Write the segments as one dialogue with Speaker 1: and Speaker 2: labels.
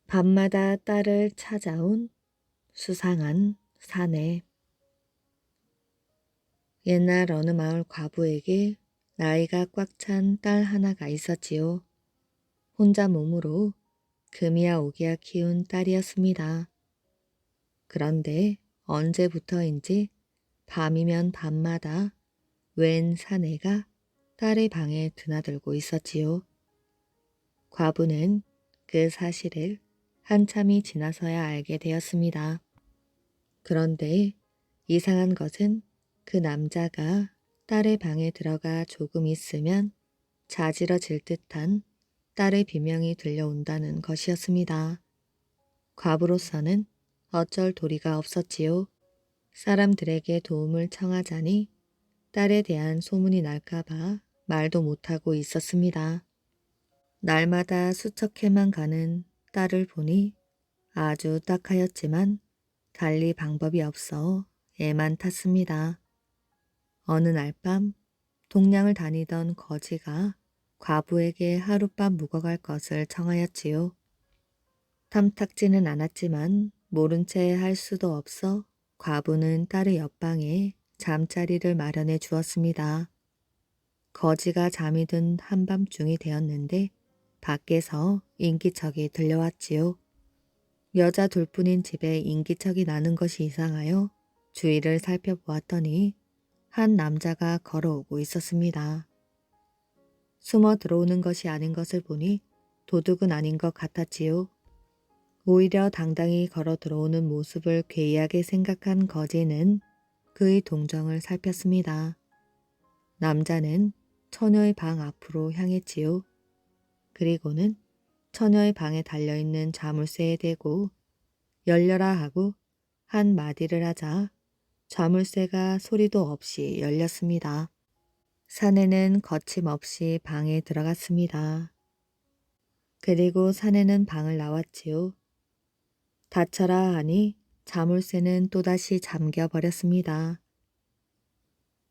Speaker 1: 밤마다 딸을 찾아온 수상한 사내. 옛날 어느 마을 과부에게 나이가 꽉 찬 딸 하나가 있었지요. 혼자 몸으로 금이야 오기야 키운 딸이었습니다. 그런데 언제부터인지 밤이면 밤마다 웬 사내가 딸의 방에 드나들고 있었지요. 과부는 그 사실을 한참이 지나서야 알게 되었습니다. 그런데 이상한 것은 그 남자가 딸의 방에 들어가 조금 있으면 자지러질 듯한 딸의 비명이 들려온다는 것이었습니다. 과부로서는 어쩔 도리가 없었지요. 사람들에게 도움을 청하자니 딸에 대한 소문이 날까봐 말도 못하고 있었습니다. 날마다 수척해만 가는 딸을 보니 아주 딱하였지만 달리 방법이 없어 애만 탔습니다. 어느 날 밤 동량을 다니던 거지가 과부에게 하룻밤 묵어갈 것을 청하였지요. 탐탁지는 않았지만 모른 채 할 수도 없어 과부는 딸의 옆방에 잠자리를 마련해 주었습니다. 거지가 잠이 든 한밤중이 되었는데 밖에서 인기척이 들려왔지요. 여자 둘뿐인 집에 인기척이 나는 것이 이상하여 주위를 살펴보았더니 한 남자가 걸어오고 있었습니다. 숨어 들어오는 것이 아닌 것을 보니 도둑은 아닌 것 같았지요. 오히려 당당히 걸어 들어오는 모습을 괴이하게 생각한 거지는 그의 동정을 살폈습니다. 남자는 처녀의 방 앞으로 향했지요. 그리고는 처녀의 방에 달려있는 자물쇠에 대고 열려라 하고 한 마디를 하자 자물쇠가 소리도 없이 열렸습니다. 사내는 거침없이 방에 들어갔습니다. 그리고 사내는 방을 나왔지요. 닫혀라 하니 자물쇠는 또다시 잠겨버렸습니다.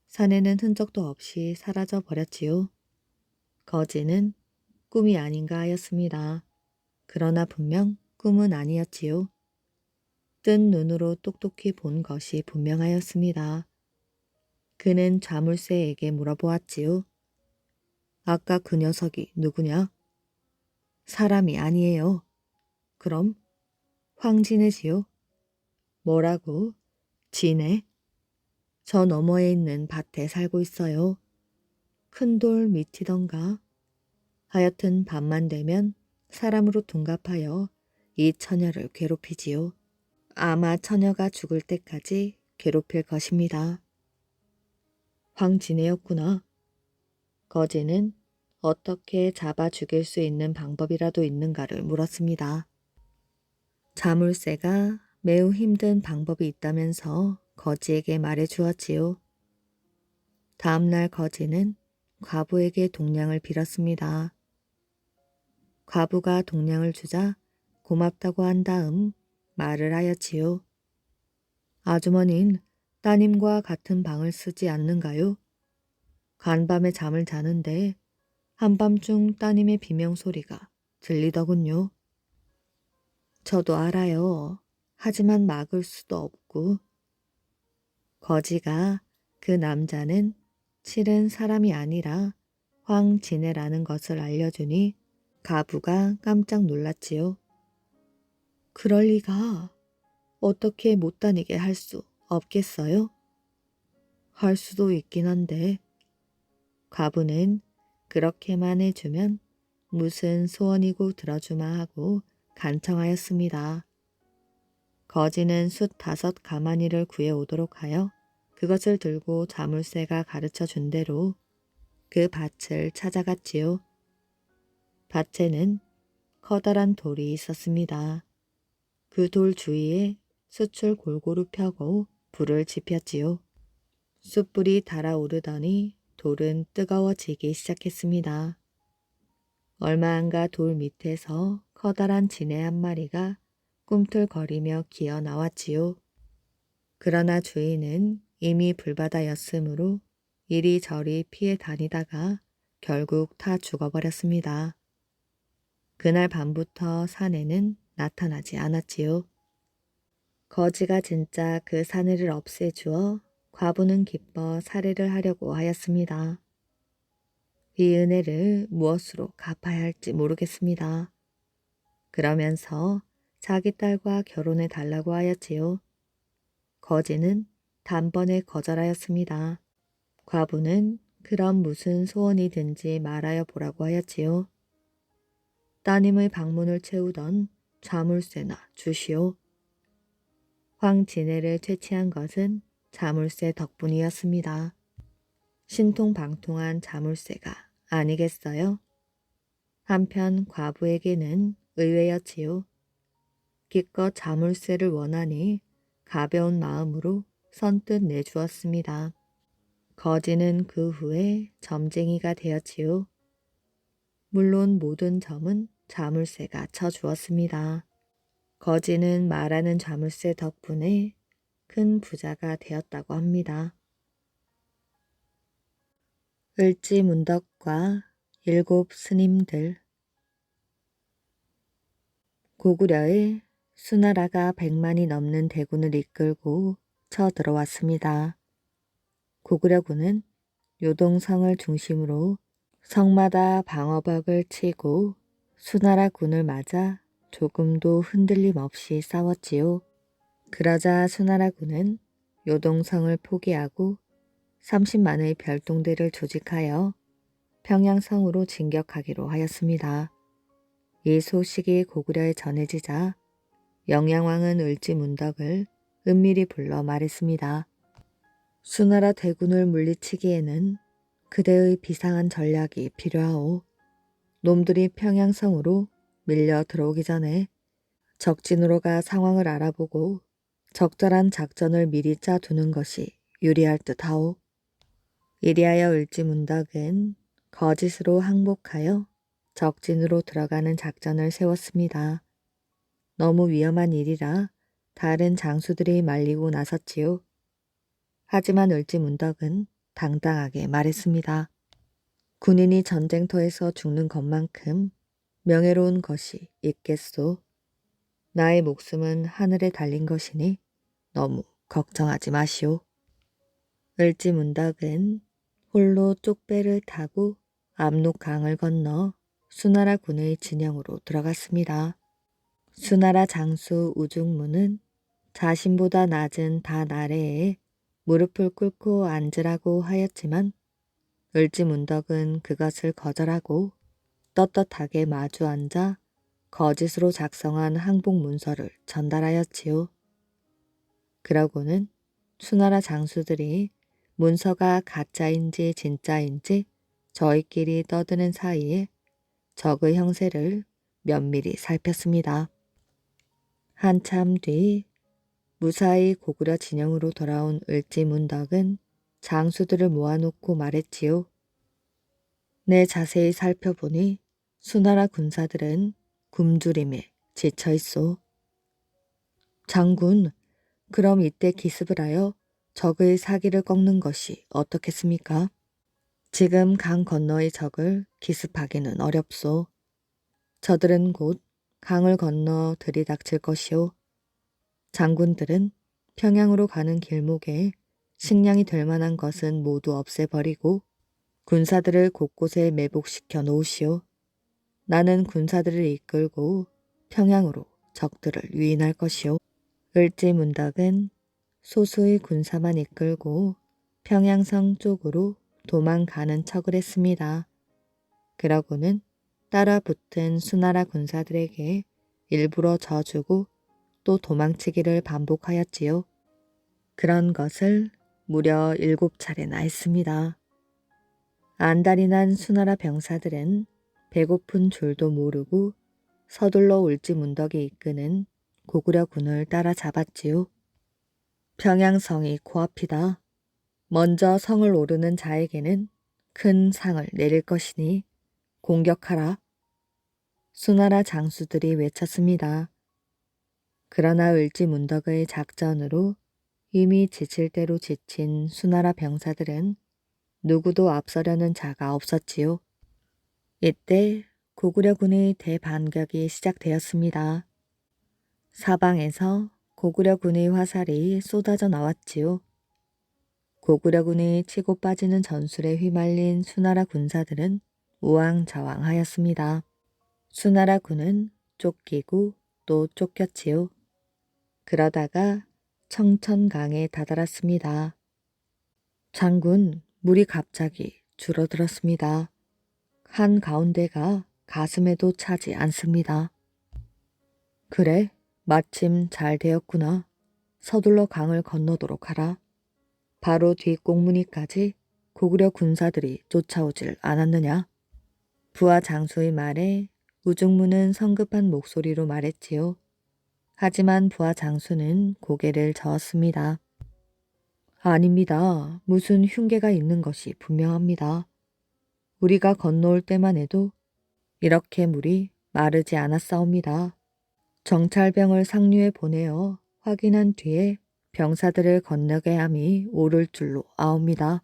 Speaker 1: 사내는 흔적도 없이 사라져 버렸지요. 거지는 꿈이 아닌가 하였습니다. 그러나 분명 꿈은 아니었지요. 뜬 눈으로 똑똑히 본 것이 분명하였습니다. 그는 자물쇠에게 물어보았지요. 아까 그 녀석이 누구냐? 사람이 아니에요. 그럼 황진애지요. 뭐라고? 진애? 저 너머에 있는 밭에 살고 있어요. 큰 돌 밑이던가. 하여튼 밤만 되면 사람으로 둔갑하여 이 처녀를 괴롭히지요. 아마 처녀가 죽을 때까지 괴롭힐 것입니다. 황진애였구나. 거지는 어떻게 잡아 죽일 수 있는 방법이라도 있는가를 물었습니다. 자물쇠가 매우 힘든 방법이 있다면서 거지에게 말해 주었지요. 다음날 거지는 과부에게 동량을 빌었습니다. 과부가 동량을 주자 고맙다고 한 다음 말을 하였지요. 아주머니는 따님과 같은 방을 쓰지 않는가요? 간밤에 잠을 자는데 한밤중 따님의 비명소리가 들리더군요. 저도 알아요. 하지만 막을 수도 없고. 거지가 그 남자는 실은 사람이 아니라 황진애라는 것을 알려주니 가부가 깜짝 놀랐지요. 그럴 리가. 어떻게 못 다니게 할 수 없겠어요? 할 수도 있긴 한데 과부는 그렇게만 해주면 무슨 소원이고 들어주마 하고 간청하였습니다. 거지는 숫 5 가마니를 구해오도록 하여 그것을 들고 자물쇠가 가르쳐 준 대로 그 밭을 찾아갔지요. 밭에는 커다란 돌이 있었습니다. 그 돌 주위에 숯을 골고루 펴고 불을 지폈지요. 숯불이 달아오르더니 돌은 뜨거워지기 시작했습니다. 얼마 안가 돌 밑에서 커다란 진애 한 마리가 꿈틀거리며 기어 나왔지요. 그러나 주인은 이미 불바다였으므로 이리저리 피해 다니다가 결국 타 죽어버렸습니다. 그날 밤부터 사내는 나타나지 않았지요. 거지가 진짜 그 사내를 없애주어 과부는 기뻐 살해를 하려고 하였습니다. 이 은혜를 무엇으로 갚아야 할지 모르겠습니다. 그러면서 자기 딸과 결혼해 달라고 하였지요. 거지는 단번에 거절하였습니다. 과부는 그럼 무슨 소원이든지 말하여 보라고 하였지요. 따님의 방문을 채우던 자물쇠나 주시오. 황진애를 퇴치한 것은 자물쇠 덕분이었습니다. 신통방통한 자물쇠가 아니겠어요? 한편 과부에게는 의외였지요. 기껏 자물쇠를 원하니 가벼운 마음으로 선뜻 내주었습니다. 거지는 그 후에 점쟁이가 되었지요. 물론 모든 점은 자물쇠가 쳐주었습니다. 거지는 말하는 자물쇠 덕분에 큰 부자가 되었다고 합니다. 을지문덕과 일곱 스님들. 고구려에 수나라가 100만이 넘는 대군을 이끌고 쳐들어왔습니다. 고구려군은 요동성을 중심으로 성마다 방어벽을 치고 수나라 군을 맞아 조금도 흔들림 없이 싸웠지요. 그러자 수나라 군은 요동성을 포기하고 30만의 별동대를 조직하여 평양성으로 진격하기로 하였습니다. 이 소식이 고구려에 전해지자 영양왕은 을지문덕을 은밀히 불러 말했습니다. 수나라 대군을 물리치기에는 그대의 비상한 전략이 필요하오. 놈들이 평양성으로 밀려 들어오기 전에 적진으로 가 상황을 알아보고 적절한 작전을 미리 짜두는 것이 유리할 듯하오. 이리하여 을지문덕은 거짓으로 항복하여 적진으로 들어가는 작전을 세웠습니다. 너무 위험한 일이라 다른 장수들이 말리고 나섰지요. 하지만 을지문덕은 당당하게 말했습니다. 군인이 전쟁터에서 죽는 것만큼 명예로운 것이 있겠소. 나의 목숨은 하늘에 달린 것이니 너무 걱정하지 마시오. 을지문덕은 홀로 쪽배를 타고 압록강을 건너 수나라 군의 진영으로 들어갔습니다. 수나라 장수 우중무는 자신보다 낮은 단 아래에 무릎을 꿇고 앉으라고 하였지만 을지문덕은 그것을 거절하고 떳떳하게 마주 앉아 거짓으로 작성한 항복 문서를 전달하였지요. 그러고는 수나라 장수들이 문서가 가짜인지 진짜인지 저희끼리 떠드는 사이에 적의 형세를 면밀히 살폈습니다. 한참 뒤 무사히 고구려 진영으로 돌아온 을지문덕은 장수들을 모아놓고 말했지요. 내 자세히 살펴보니 수나라 군사들은 굶주림에 지쳐있소. 장군, 그럼 이때 기습을 하여 적의 사기를 꺾는 것이 어떻겠습니까? 지금 강 건너의 적을 기습하기는 어렵소. 저들은 곧 강을 건너 들이닥칠 것이오. 장군들은 평양으로 가는 길목에 식량이 될 만한 것은 모두 없애버리고 군사들을 곳곳에 매복시켜 놓으시오. 나는 군사들을 이끌고 평양으로 적들을 유인할 것이오. 을지문덕은 소수의 군사만 이끌고 평양성 쪽으로 도망가는 척을 했습니다. 그러고는 따라 붙은 수나라 군사들에게 일부러 져주고 또 도망치기를 반복하였지요. 그런 것을 무려 7차례나 했습니다. 안달이 난 수나라 병사들은 배고픈 줄도 모르고 서둘러 을지문덕이 이끄는 고구려 군을 따라잡았지요. 평양성이 코앞이다. 먼저 성을 오르는 자에게는 큰 상을 내릴 것이니 공격하라. 수나라 장수들이 외쳤습니다. 그러나 을지문덕의 작전으로 이미 지칠 대로 지친 수나라 병사들은 누구도 앞서려는 자가 없었지요. 이때 고구려군의 대반격이 시작되었습니다. 사방에서 고구려군의 화살이 쏟아져 나왔지요. 고구려군이 치고 빠지는 전술에 휘말린 수나라 군사들은 우왕좌왕하였습니다. 수나라 군은 쫓기고 또 쫓겼지요. 그러다가 청천강에 다다랐습니다. 장군, 물이 갑자기 줄어들었습니다. 한 가운데가 가슴에도 차지 않습니다. 그래, 마침 잘 되었구나. 서둘러 강을 건너도록 하라. 바로 뒤 꽁무니까지 고구려 군사들이 쫓아오질 않았느냐? 부하 장수의 말에 우중무는 성급한 목소리로 말했지요. 하지만 부하 장수는 고개를 저었습니다. 아닙니다. 무슨 흉계가 있는 것이 분명합니다. 우리가 건너올 때만 해도 이렇게 물이 마르지 않았사옵니다. 정찰병을 상류에 보내어 확인한 뒤에 병사들을 건너게 함이 옳을 줄로 아옵니다.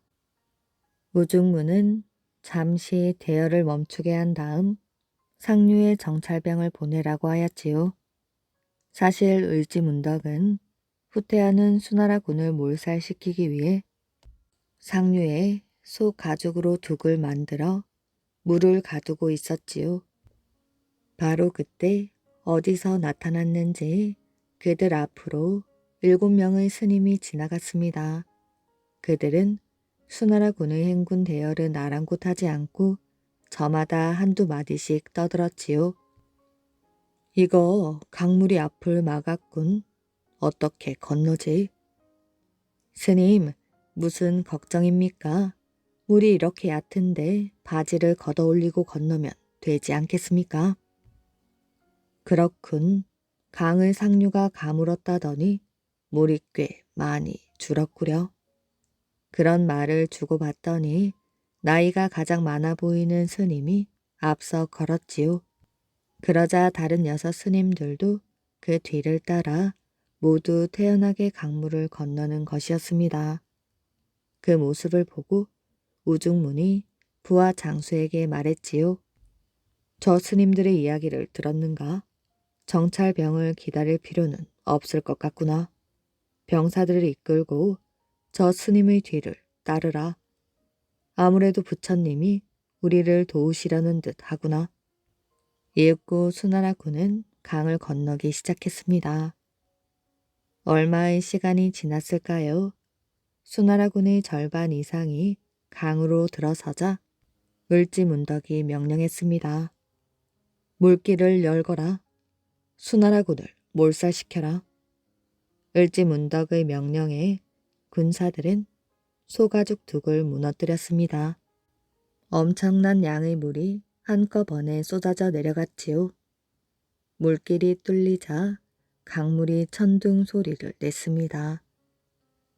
Speaker 1: 우중무는 잠시 대열을 멈추게 한 다음 상류에 정찰병을 보내라고 하였지요. 사실 을지문덕은 후퇴하는 수나라 군을 몰살시키기 위해 상류에 소 가죽으로 둑을 만들어 물을 가두고 있었지요. 바로 그때 어디서 나타났는지 그들 앞으로 7명의 스님이 지나갔습니다. 그들은 수나라 군의 행군 대열은 아랑곳하지 않고 저마다 한두 마디씩 떠들었지요. 이거 강물이 앞을 막았군. 어떻게 건너지? 스님, 무슨 걱정입니까? 물이 이렇게 얕은데 바지를 걷어 올리고 건너면 되지 않겠습니까? 그렇군. 강을 상류가 가물었다더니 물이 꽤 많이 줄었구려. 그런 말을 주고받더니 나이가 가장 많아 보이는 스님이 앞서 걸었지요. 그러자 다른 6 스님들도 그 뒤를 따라 모두 태연하게 강물을 건너는 것이었습니다. 그 모습을 보고 우중문이 부하 장수에게 말했지요. 저 스님들의 이야기를 들었는가? 정찰병을 기다릴 필요는 없을 것 같구나. 병사들을 이끌고 저 스님의 뒤를 따르라. 아무래도 부처님이 우리를 도우시려는 듯 하구나. 이윽고 수나라 군은 강을 건너기 시작했습니다. 얼마의 시간이 지났을까요? 수나라 군의 절반 이상이 강으로 들어서자 을지문덕이 명령했습니다. 물길을 열거라. 수나라 군을 몰살시켜라. 을지문덕의 명령에 군사들은 소가죽 둑을 무너뜨렸습니다. 엄청난 양의 물이 한꺼번에 쏟아져 내려갔지요. 물길이 뚫리자 강물이 천둥 소리를 냈습니다.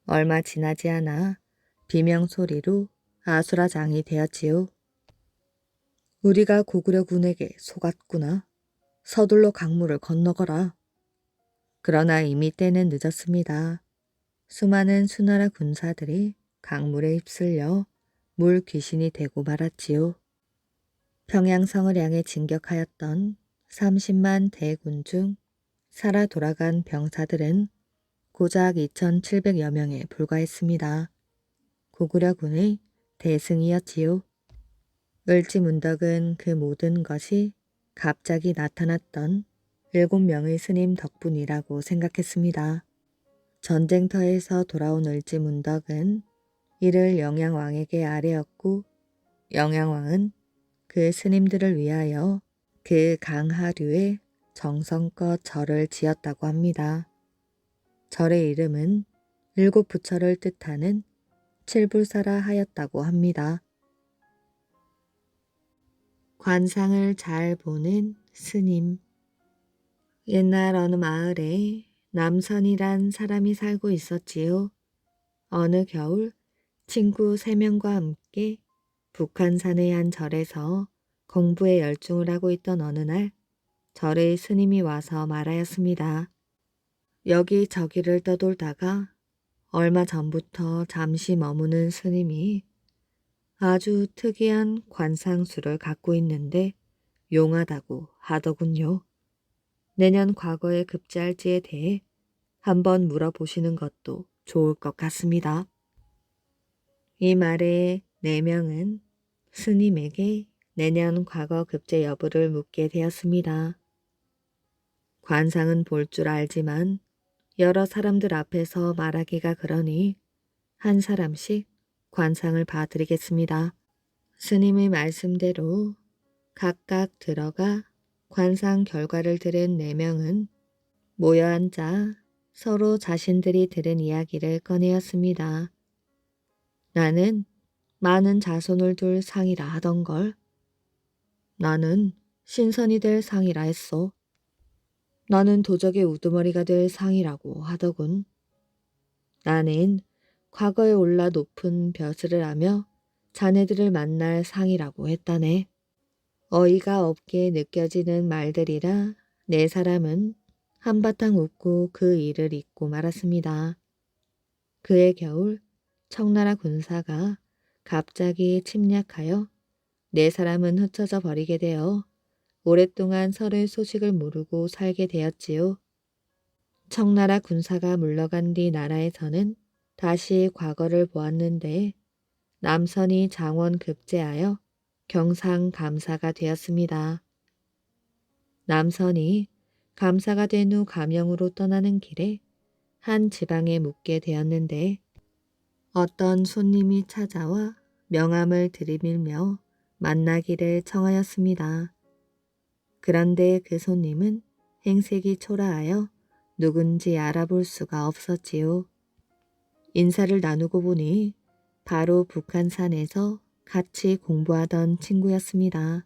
Speaker 1: 얼마 지나지 않아 비명 소리로 아수라장이 되었지요. 우리가 고구려 군에게 속았구나. 서둘러 강물을 건너거라. 그러나 이미 때는 늦었습니다. 수많은 수나라 군사들이 강물에 휩쓸려 물 귀신이 되고 말았지요. 평양성을 향해 진격하였던 30만 대군 중 살아 돌아간 병사들은 고작 2,700여 명에 불과했습니다. 고구려군의 대승이었지요. 을지문덕은 그 모든 것이 갑자기 나타났던 7명의 스님 덕분이라고 생각했습니다. 전쟁터에서 돌아온 을지문덕은 이를 영양왕에게 아뢰었고 영양왕은 그 스님들을 위하여 그 강하류에 정성껏 절을 지었다고 합니다. 절의 이름은 7 부처를 뜻하는 칠불사라 하였다고 합니다. 관상을 잘 보는 스님. 옛날 어느 마을에 남선이란 사람이 살고 있었지요. 어느 겨울 친구 3명과 함께 북한산의 한 절에서 공부에 열중을 하고 있던 어느 날 절의 스님이 와서 말하였습니다. 여기저기를 떠돌다가 얼마 전부터 잠시 머무는 스님이 아주 특이한 관상수를 갖고 있는데 용하다고 하더군요. 내년 과거에 급제할지에 대해 한번 물어보시는 것도 좋을 것 같습니다. 이 말에 네 명은 스님에게 내년 과거 급제 여부를 묻게 되었습니다. 관상은 볼 줄 알지만 여러 사람들 앞에서 말하기가 그러니 한 사람씩 관상을 봐드리겠습니다. 스님의 말씀대로 각각 들어가 관상 결과를 들은 네 명은 모여 앉아 서로 자신들이 들은 이야기를 꺼내었습니다. 나는 많은 자손을 둘 상이라 하던걸. 나는 신선이 될 상이라 했어. 나는 도적의 우두머리가 될 상이라고 하더군. 나는 과거에 올라 높은 벼슬을 하며 자네들을 만날 상이라고 했다네. 어이가 없게 느껴지는 말들이라 네 사람은 한바탕 웃고 그 일을 잊고 말았습니다. 그해 겨울 청나라 군사가 갑자기 침략하여 네 사람은 흩어져 버리게 되어 오랫동안 서로의 소식을 모르고 살게 되었지요. 청나라 군사가 물러간 뒤 나라에서는 다시 과거를 보았는데 남선이 장원 급제하여 경상 감사가 되었습니다. 남선이 감사가 된 후 감영으로 떠나는 길에 한 지방에 묵게 되었는데 어떤 손님이 찾아와 명함을 들이밀며 만나기를 청하였습니다. 그런데 그 손님은 행색이 초라하여 누군지 알아볼 수가 없었지요. 인사를 나누고 보니 바로 북한산에서 같이 공부하던 친구였습니다.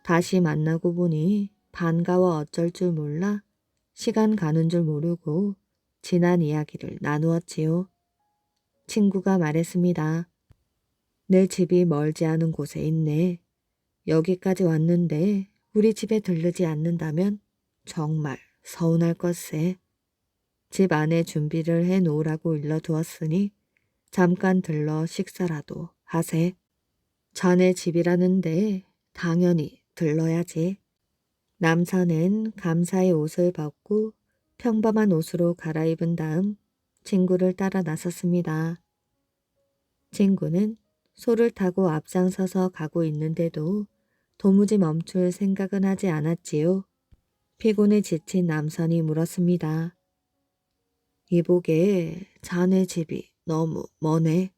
Speaker 1: 다시 만나고 보니 반가워 어쩔 줄 몰라 시간 가는 줄 모르고 지난 이야기를 나누었지요. 친구가 말했습니다. 내 집이 멀지 않은 곳에 있네. 여기까지 왔는데 우리 집에 들르지 않는다면 정말 서운할 것세. 집 안에 준비를 해 놓으라고 일러두었으니 잠깐 들러 식사라도 하세. 자네 집이라는데 당연히 들러야지. 남선은 감사의 옷을 벗고 평범한 옷으로 갈아입은 다음 친구를 따라 나섰습니다. 친구는 소를 타고 앞장서서 가고 있는데도 도무지 멈출 생각은 하지 않았지요. 피곤에 지친 남선이 물었습니다. 이보게 자네 집이 너무 머네.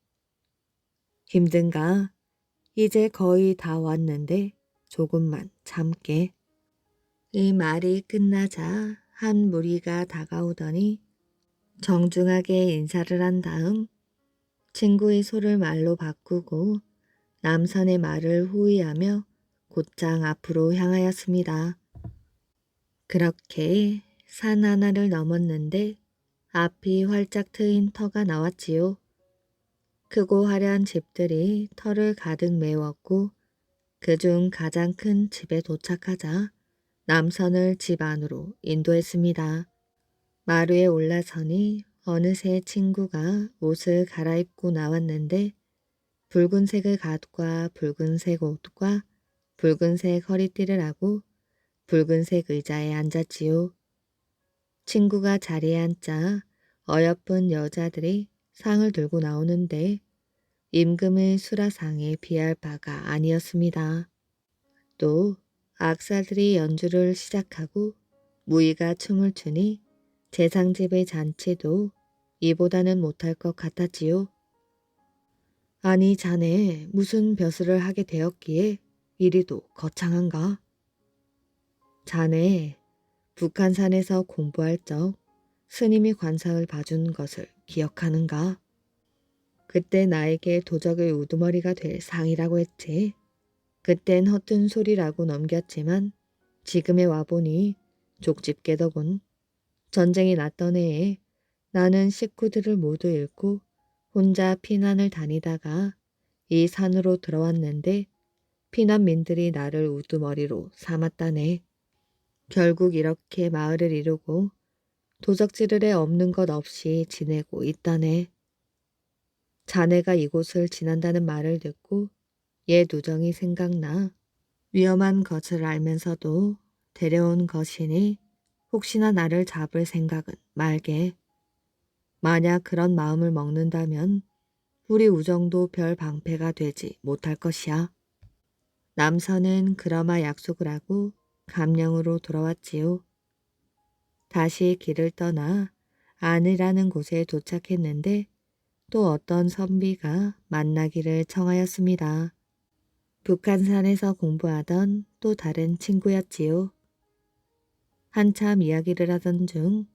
Speaker 1: 힘든가? 이제 거의 다 왔는데 조금만 참게. 이 말이 끝나자 한 무리가 다가오더니 정중하게 인사를 한 다음 친구의 소를 말로 바꾸고 남선의 말을 호위하며 곧장 앞으로 향하였습니다. 그렇게 산 하나를 넘었는데 앞이 활짝 트인 터가 나왔지요. 크고 화려한 집들이 터를 가득 메웠고 그중 가장 큰 집에 도착하자 남선을 집 안으로 인도했습니다. 마루에 올라서니 어느새 친구가 옷을 갈아입고 나왔는데 붉은색의 갓과 붉은색 옷과 붉은색 허리띠를 하고 붉은색 의자에 앉았지요. 친구가 자리에 앉자 어여쁜 여자들이 상을 들고 나오는데 임금의 수라상에 비할 바가 아니었습니다. 또 악사들이 연주를 시작하고 무희가 춤을 추니 재상집의 잔치도 이보다는 못할 것 같았지요. 아니 자네 무슨 벼슬을 하게 되었기에 이리도 거창한가? 자네 북한산에서 공부할 적 스님이 관상을 봐준 것을 기억하는가? 그때 나에게 도적의 우두머리가 될 상이라고 했지. 그땐 허튼 소리라고 넘겼지만 지금에 와보니 족집게더군. 전쟁이 났던 해에 나는 식구들을 모두 잃고 혼자 피난을 다니다가 이 산으로 들어왔는데 피난민들이 나를 우두머리로 삼았다네. 결국 이렇게 마을을 이루고 도적지르에 없는 것 없이 지내고 있다네. 자네가 이곳을 지난다는 말을 듣고 옛 우정이 생각나 위험한 것을 알면서도 데려온 것이니 혹시나 나를 잡을 생각은 말게. 만약 그런 마음을 먹는다면 우리 우정도 별 방패가 되지 못할 것이야. 남선은 그러마 약속을 하고 감령으로 돌아왔지요. 다시 길을 떠나 안이라는 곳에 도착했는데 또 어떤 선비가 만나기를 청하였습니다. 북한산에서 공부하던 또 다른 친구였지요. 한참 이야기를 하던 중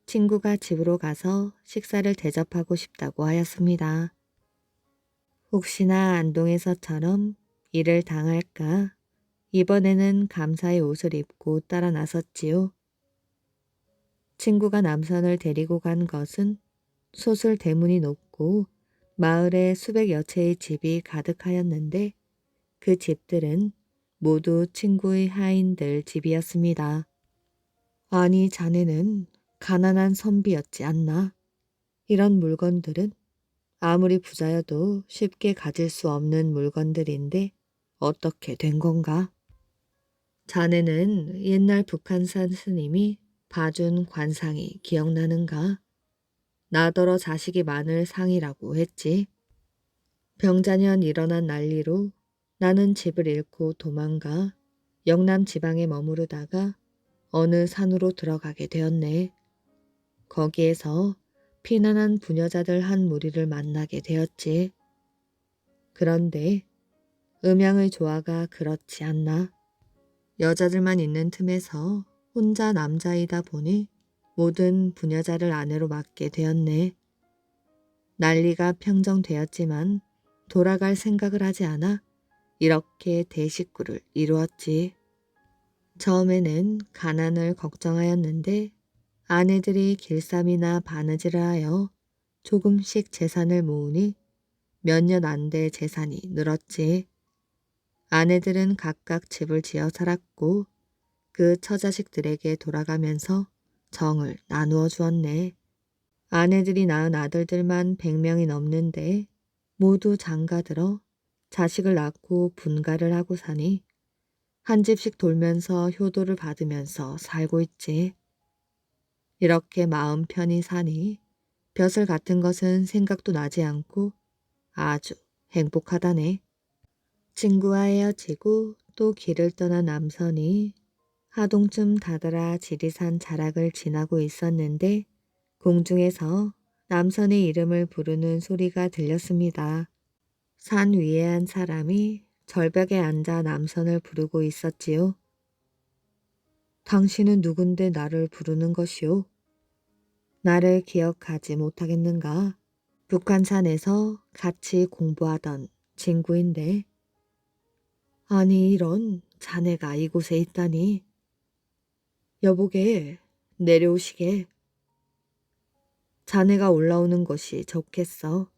Speaker 1: 친구가 집으로 가서 식사를 대접하고 싶다고 하였습니다. 혹시나 안동에서처럼 일을 당할까 이번에는 감사의 옷을 입고 따라 나섰지요. 친구가 남선을 데리고 간 것은 소설 대문이 높고 마을에 수백여 채의 집이 가득하였는데 그 집들은 모두 친구의 하인들 집이었습니다. 아니 자네는 가난한 선비였지 않나? 이런 물건들은 아무리 부자여도 쉽게 가질 수 없는 물건들인데 어떻게 된 건가? 자네는 옛날 북한산 스님이 봐준 관상이 기억나는가? 나더러 자식이 많을 상이라고 했지. 병자년 일어난 난리로 나는 집을 잃고 도망가 영남 지방에 머무르다가 어느 산으로 들어가게 되었네. 거기에서 피난한 부녀자들 한 무리를 만나게 되었지. 그런데 음양의 조화가 그렇지 않나. 여자들만 있는 틈에서 혼자 남자이다 보니 모든 부녀자를 아내로 맡게 되었네. 난리가 평정되었지만 돌아갈 생각을 하지 않아 이렇게 대식구를 이루었지. 처음에는 가난을 걱정하였는데 아내들이 길쌈이나 바느질을 하여 조금씩 재산을 모으니 몇 년 안 돼 재산이 늘었지. 아내들은 각각 집을 지어 살았고 그 처자식들에게 돌아가면서 정을 나누어 주었네. 아내들이 낳은 아들들만 100명이 넘는데 모두 장가들어 자식을 낳고 분가를 하고 사니 한 집씩 돌면서 효도를 받으면서 살고 있지. 이렇게 마음 편히 사니 벼슬 같은 것은 생각도 나지 않고 아주 행복하다네. 친구와 헤어지고 또 길을 떠난 남선이 하동쯤 다다라 지리산 자락을 지나고 있었는데 공중에서 남선의 이름을 부르는 소리가 들렸습니다. 산 위에 한 사람이 절벽에 앉아 남선을 부르고 있었지요. 당신은 누군데 나를 부르는 것이오? 나를 기억하지 못하겠는가? 북한산에서 같이 공부하던 친구인데. 아니 이런 자네가 이곳에 있다니. 여보게 내려오시게. 자네가 올라오는 것이 좋겠어.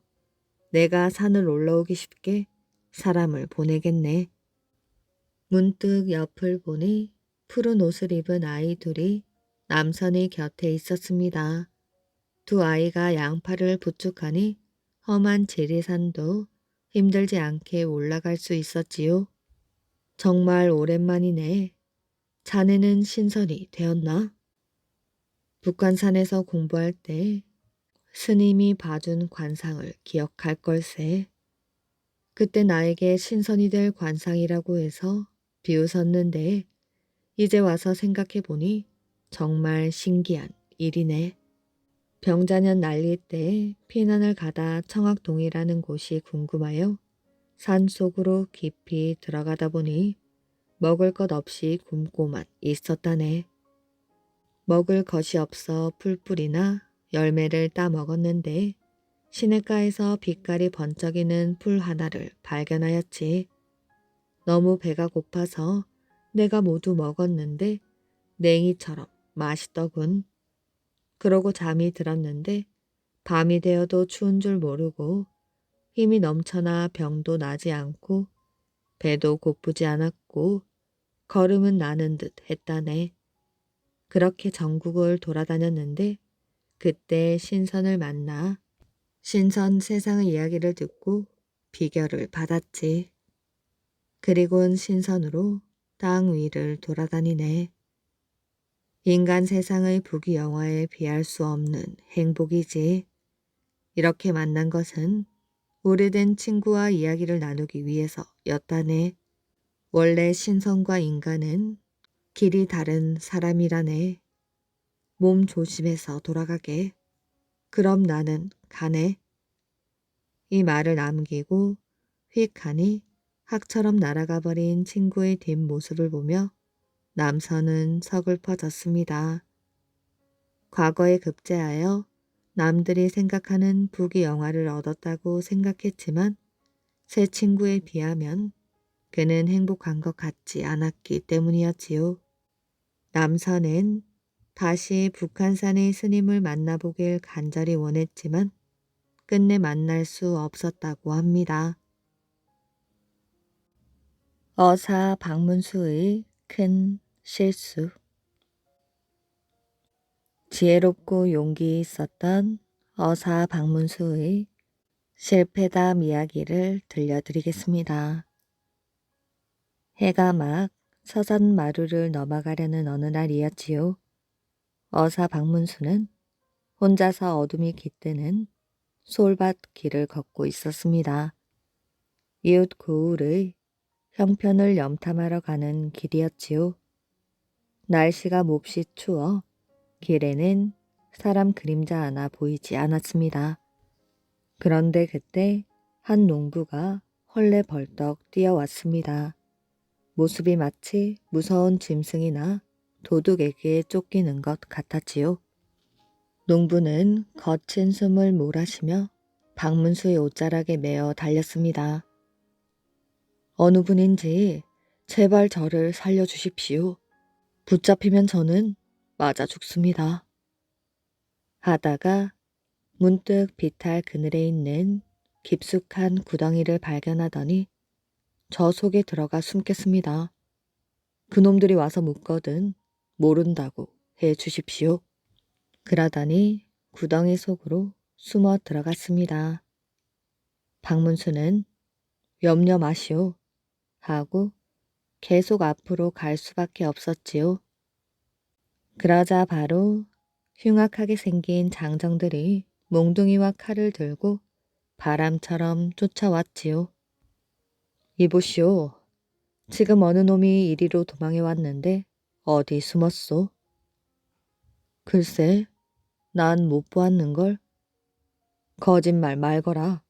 Speaker 1: 내가 산을 올라오기 쉽게 사람을 보내겠네. 문득 옆을 보니 푸른 옷을 입은 아이 둘이 남선의 곁에 있었습니다. 두 아이가 양팔을 부축하니 험한 지리산도 힘들지 않게 올라갈 수 있었지요. 정말 오랜만이네. 자네는 신선이 되었나? 북한산에서 공부할 때 스님이 봐준 관상을 기억할 걸세. 그때 나에게 신선이 될 관상이라고 해서 비웃었는데 이제 와서 생각해보니 정말 신기한 일이네. 병자년 난리 때 피난을 가다 청학동이라는 곳이 궁금하여 산속으로 깊이 들어가다 보니 먹을 것 없이 굶고만 있었다네. 먹을 것이 없어 풀뿌리나 열매를 따 먹었는데 시냇가에서 빛깔이 번쩍이는 풀 하나를 발견하였지. 너무 배가 고파서 내가 모두 먹었는데 냉이처럼 맛있더군. 그러고 잠이 들었는데 밤이 되어도 추운 줄 모르고 힘이 넘쳐나 병도 나지 않고 배도 고프지 않았고 걸음은 나는 듯 했다네. 그렇게 전국을 돌아다녔는데 그때 신선을 만나 신선 세상의 이야기를 듣고 비결을 받았지. 그리곤 신선으로 땅 위를 돌아다니네. 인간 세상의 부귀영화에 비할 수 없는 행복이지. 이렇게 만난 것은 오래된 친구와 이야기를 나누기 위해서였다네. 원래 신성과 인간은 길이 다른 사람이라네. 몸 조심해서 돌아가게. 그럼 나는 가네. 이 말을 남기고 휙 하니 학처럼 날아가 버린 친구의 뒷모습을 보며 남선은 서글퍼졌습니다. 과거에 급제하여 남들이 생각하는 부귀영화를 얻었다고 생각했지만 새 친구에 비하면 그는 행복한 것 같지 않았기 때문이었지요. 남선은 다시 북한산의 스님을 만나보길 간절히 원했지만 끝내 만날 수 없었다고 합니다. 어사 박문수의 큰 실수. 지혜롭고 용기 있었던 어사 박문수의 실패담 이야기를 들려드리겠습니다. 해가 막 서산마루를 넘어가려는 어느 날이었지요. 어사 박문수는 혼자서 어둠이 깃드는 솔밭 길을 걷고 있었습니다. 이웃 고을의 형편을 염탐하러 가는 길이었지요. 날씨가 몹시 추워 길에는 사람 그림자 하나 보이지 않았습니다. 그런데 그때 한 농부가 헐레벌떡 뛰어왔습니다. 모습이 마치 무서운 짐승이나 도둑에게 쫓기는 것 같았지요. 농부는 거친 숨을 몰아쉬며 박문수의 옷자락에 매어 달렸습니다. 어느 분인지 제발 저를 살려주십시오. 붙잡히면 저는 맞아 죽습니다. 하다가 문득 비탈 그늘에 있는 깊숙한 구덩이를 발견하더니 저 속에 들어가 숨겠습니다. 그놈들이 와서 묻거든 모른다고 해 주십시오. 그러더니 구덩이 속으로 숨어 들어갔습니다. 박문수는 염려 마시오 하고 계속 앞으로 갈 수밖에 없었지요. 그러자 바로 흉악하게 생긴 장정들이 몽둥이와 칼을 들고 바람처럼 쫓아왔지요. 이보시오. 지금 어느 놈이 이리로 도망해 왔는데 어디 숨었소? 글쎄, 난 못 보았는걸. 거짓말 말거라.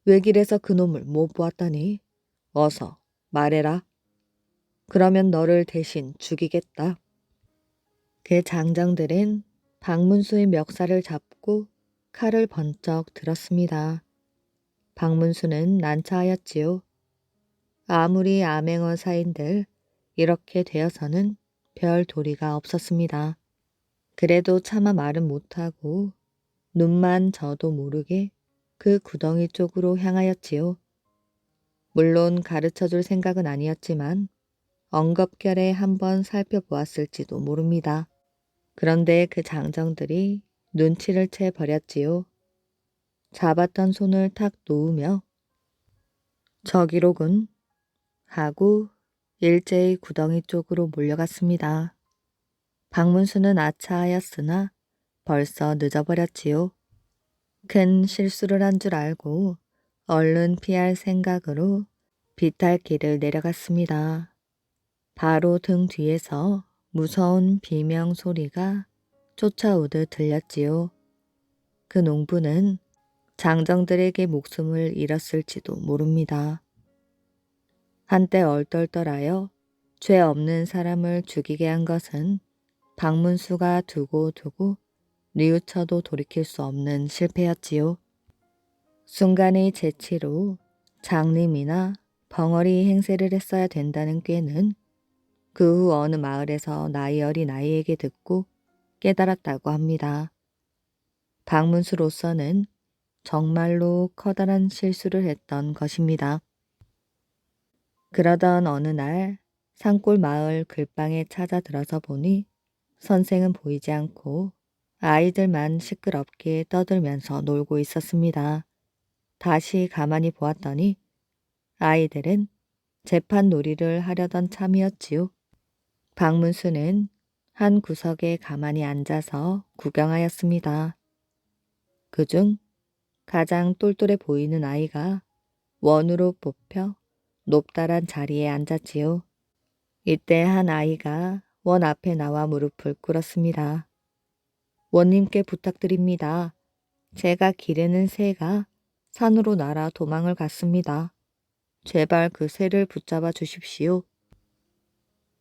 Speaker 1: 외길에서 그놈을 못 보았다니. 어서 말해라. 그러면 너를 대신 죽이겠다. 그 장정들은 박문수의 멱살을 잡고 칼을 번쩍 들었습니다. 박문수는 난처하였지요. 아무리 암행어사인들 이렇게 되어서는 별 도리가 없었습니다. 그래도 차마 말은 못하고 눈만 저도 모르게 그 구덩이 쪽으로 향하였지요. 물론 가르쳐줄 생각은 아니었지만 엉겁결에 한번 살펴보았을지도 모릅니다. 그런데 그 장정들이 눈치를 채 버렸지요. 잡았던 손을 탁 놓으며 저기로군 하고 일제히 구덩이 쪽으로 몰려갔습니다. 박문수는 아차하였으나 벌써 늦어버렸지요. 큰 실수를 한 줄 알고 얼른 피할 생각으로 비탈길을 내려갔습니다. 바로 등 뒤에서 무서운 비명 소리가 쫓아오듯 들렸지요. 그 농부는 장정들에게 목숨을 잃었을지도 모릅니다. 한때 얼떨떨하여 죄 없는 사람을 죽이게 한 것은 박문수가 두고 뉘우쳐도 돌이킬 수 없는 실패였지요. 순간의 재치로 장림이나 벙어리 행세를 했어야 된다는 꾀는 그 후 어느 마을에서 나이 어린 아이에게 듣고 깨달았다고 합니다. 박문수로서는 정말로 커다란 실수를 했던 것입니다. 그러던 어느 날 산골 마을 글방에 찾아 들어서 보니 선생은 보이지 않고 아이들만 시끄럽게 떠들면서 놀고 있었습니다. 다시 가만히 보았더니 아이들은 재판 놀이를 하려던 참이었지요. 박문수는 한 구석에 가만히 앉아서 구경하였습니다. 그중 가장 똘똘해 보이는 아이가 원으로 뽑혀 높다란 자리에 앉았지요. 이때 한 아이가 원 앞에 나와 무릎을 꿇었습니다. 원님께 부탁드립니다. 제가 기르는 새가 산으로 날아 도망을 갔습니다. 제발 그 새를 붙잡아 주십시오.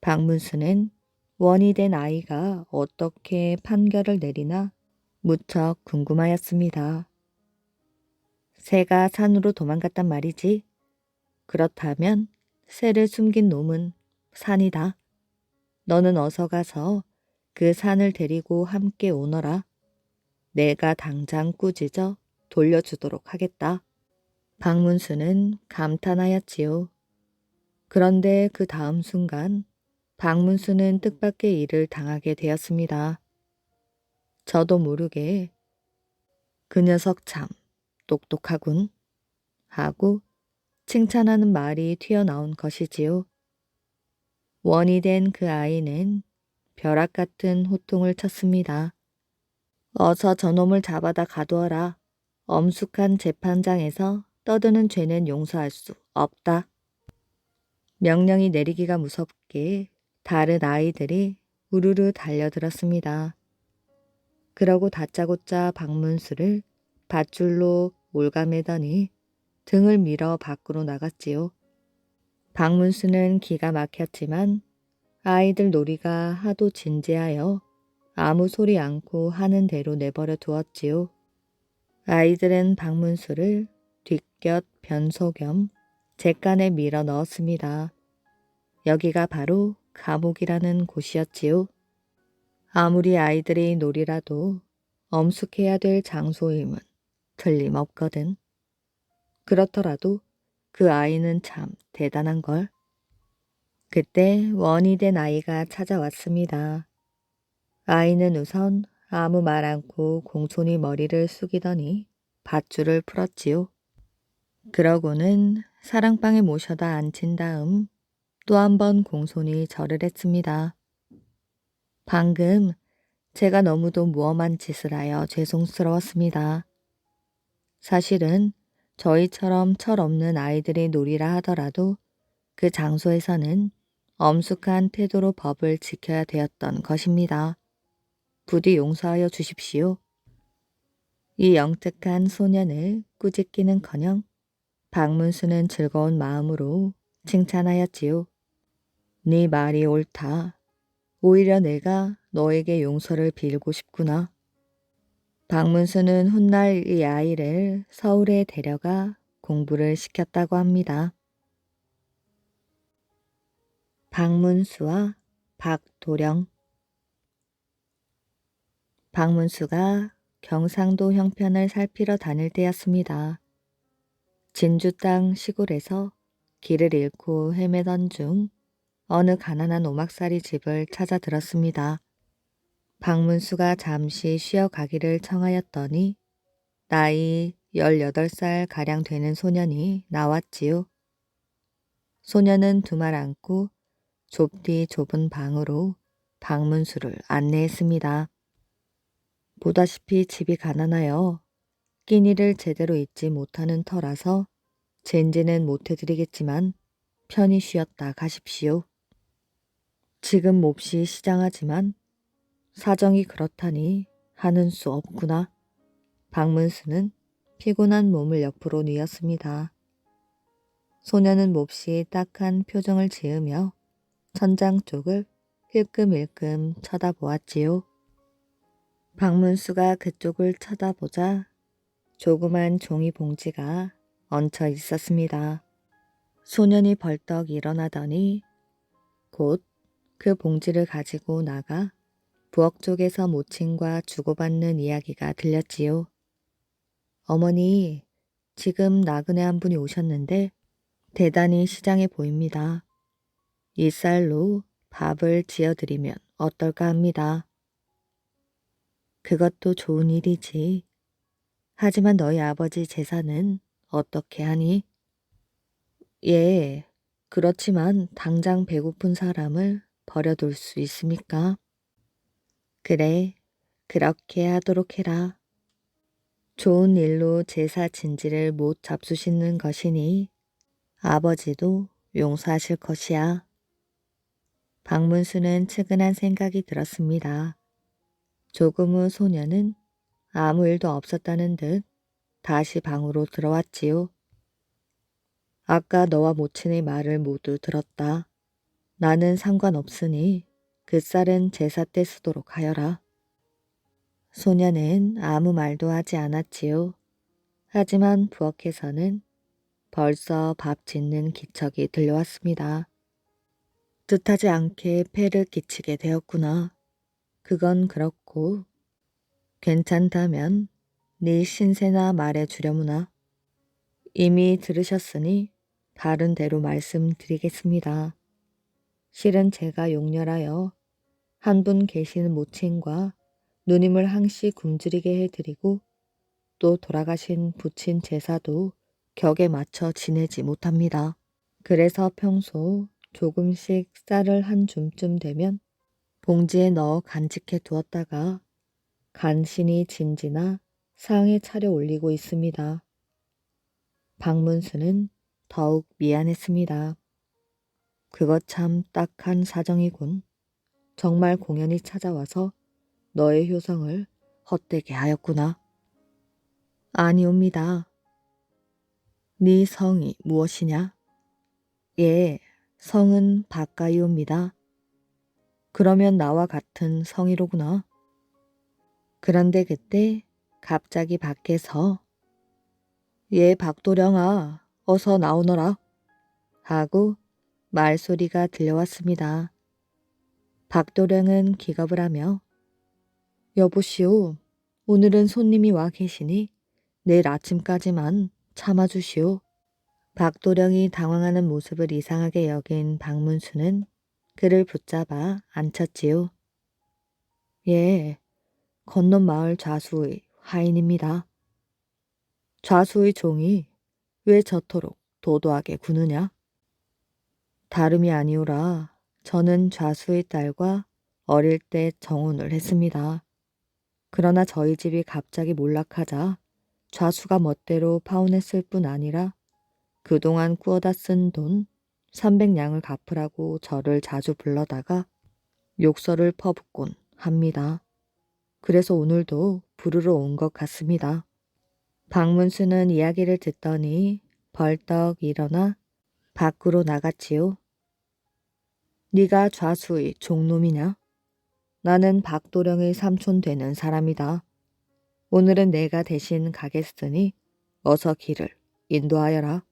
Speaker 1: 박문수는 원이 된 아이가 어떻게 판결을 내리나 무척 궁금하였습니다. 새가 산으로 도망갔단 말이지. 그렇다면 새를 숨긴 놈은 산이다. 너는 어서 가서 그 산을 데리고 함께 오너라. 내가 당장 꾸짖어 돌려주도록 하겠다. 박문수는 감탄하였지요. 그런데 그 다음 순간 박문수는 뜻밖의 일을 당하게 되었습니다. 저도 모르게 그 녀석 참 똑똑하군 하고 칭찬하는 말이 튀어나온 것이지요. 원이 된 그 아이는 벼락 같은 호통을 쳤습니다. 어서 저놈을 잡아다 가두어라. 엄숙한 재판장에서 떠드는 죄는 용서할 수 없다. 명령이 내리기가 무섭게 다른 아이들이 우르르 달려들었습니다. 그러고 다짜고짜 박문수를 밧줄로 올가매더니 등을 밀어 밖으로 나갔지요. 박문수는 기가 막혔지만 아이들 놀이가 하도 진지하여 아무 소리 않고 하는 대로 내버려 두었지요. 아이들은 박문수를 뒷곁 변소 겸 잿간에 밀어 넣었습니다. 여기가 바로 감옥이라는 곳이었지요. 아무리 아이들이 놀이라도 엄숙해야 될 장소임은 틀림없거든. 그렇더라도 그 아이는 참 대단한 걸. 그때 원이 된 아이가 찾아왔습니다. 아이는 우선 아무 말 않고 공손히 머리를 숙이더니 밧줄을 풀었지요. 그러고는 사랑방에 모셔다 앉힌 다음 또 한 번 공손히 절을 했습니다. 방금 제가 너무도 무엄한 짓을 하여 죄송스러웠습니다. 사실은 저희처럼 철없는 아이들의 놀이라 하더라도 그 장소에서는 엄숙한 태도로 법을 지켜야 되었던 것입니다. 부디 용서하여 주십시오. 이 영특한 소년을 꾸짖기는커녕 박문수는 즐거운 마음으로 칭찬하였지요. 네 말이 옳다. 오히려 내가 너에게 용서를 빌고 싶구나. 박문수는 훗날 이 아이를 서울에 데려가 공부를 시켰다고 합니다. 박문수와 박도령. 박문수가 경상도 형편을 살피러 다닐 때였습니다. 진주 땅 시골에서 길을 잃고 헤매던 중 어느 가난한 오막살이 집을 찾아 들었습니다. 박문수가 잠시 쉬어가기를 청하였더니 나이 18살 가량 되는 소년이 나왔지요. 소년은 두 말 안고 좁디 좁은 방으로 박문수를 안내했습니다. 보다시피 집이 가난하여 끼니를 제대로 잊지 못하는 터라서 젠지는 못해드리겠지만 편히 쉬었다 가십시오. 지금 몹시 시장하지만 사정이 그렇다니 하는 수 없구나. 박문수는 피곤한 몸을 옆으로 뉘었습니다. 소녀는 몹시 딱한 표정을 지으며 천장 쪽을 힐끔힐끔 쳐다보았지요. 박문수가 그쪽을 쳐다보자 조그만 종이 봉지가 얹혀 있었습니다. 소년이 벌떡 일어나더니 곧 그 봉지를 가지고 나가 부엌 쪽에서 모친과 주고받는 이야기가 들렸지요. 어머니, 지금 나그네 한 분이 오셨는데 대단히 시장해 보입니다. 이 쌀로 밥을 지어드리면 어떨까 합니다. 그것도 좋은 일이지. 하지만 너희 아버지 재산은 어떻게 하니? 예, 그렇지만 당장 배고픈 사람을 버려둘 수 있습니까? 그래, 그렇게 하도록 해라. 좋은 일로 제사 진지를 못 잡수시는 것이니 아버지도 용서하실 것이야. 박문수는 측은한 생각이 들었습니다. 조금 후 소녀는 아무 일도 없었다는 듯 다시 방으로 들어왔지요. 아까 너와 모친의 말을 모두 들었다. 나는 상관없으니 그 쌀은 제사 때 쓰도록 하여라. 소녀는 아무 말도 하지 않았지요. 하지만 부엌에서는 벌써 밥 짓는 기척이 들려왔습니다. 뜻하지 않게 폐를 끼치게 되었구나. 그건 그렇고 괜찮다면 네 신세나 말해주려무나. 이미 들으셨으니 다른 대로 말씀드리겠습니다. 실은 제가 용렬하여 한 분 계시는 모친과 누님을 항시 굶주리게 해드리고 또 돌아가신 부친 제사도 격에 맞춰 지내지 못합니다. 그래서 평소 조금씩 쌀을 한 줌쯤 되면 봉지에 넣어 간직해 두었다가 간신히 진지나 상에 차려 올리고 있습니다. 박문수는 더욱 미안했습니다. 그것 참 딱한 사정이군. 정말 공연히 찾아와서 너의 효성을 헛되게 하였구나. 아니옵니다. 네 성이 무엇이냐? 예, 성은 박가이옵니다. 그러면 나와 같은 성이로구나. 그런데 그때 갑자기 밖에서 예, 박도령아, 어서 나오너라 하고 말소리가 들려왔습니다. 박도령은 기겁을 하며 여보시오, 오늘은 손님이 와 계시니 내일 아침까지만 참아주시오. 박도령이 당황하는 모습을 이상하게 여긴 박문수는 그를 붙잡아 앉혔지요. 예, 건넌 마을 좌수의 화인입니다. 좌수의 종이 왜 저토록 도도하게 구느냐? 다름이 아니오라. 저는 좌수의 딸과 어릴 때 정혼을 했습니다. 그러나 저희 집이 갑자기 몰락하자 좌수가 멋대로 파혼했을 뿐 아니라 그동안 꾸어다 쓴 돈 300냥을 갚으라고 저를 자주 불러다가 욕설을 퍼붓곤 합니다. 그래서 오늘도 부르러 온 것 같습니다. 박문수는 이야기를 듣더니 벌떡 일어나 밖으로 나갔지요. 네가 좌수의 종놈이냐? 나는 박도령의 삼촌 되는 사람이다. 오늘은 내가 대신 가겠으니 어서 길을 인도하여라.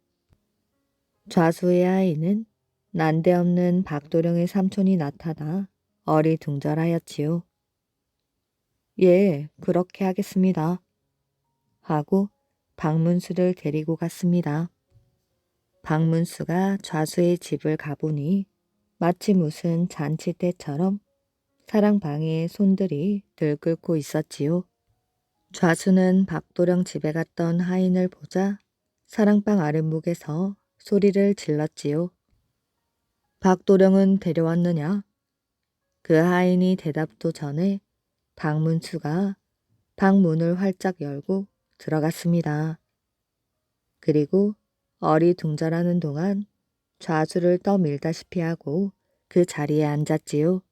Speaker 1: 좌수의 아이는 난데없는 박도령의 삼촌이 나타나 어리둥절하였지요. 예, 그렇게 하겠습니다. 하고 박문수를 데리고 갔습니다. 박문수가 좌수의 집을 가보니 마치 무슨 잔치 때처럼 사랑방에 손들이 들끓고 있었지요. 좌수는 박도령 집에 갔던 하인을 보자 사랑방 아랫목에서 소리를 질렀지요. 박도령은 데려왔느냐? 그 하인이 대답도 전에 박문수가 방문을 활짝 열고 들어갔습니다. 그리고 어리둥절하는 동안 좌수를 떠밀다시피 하고 그 자리에 앉았지요.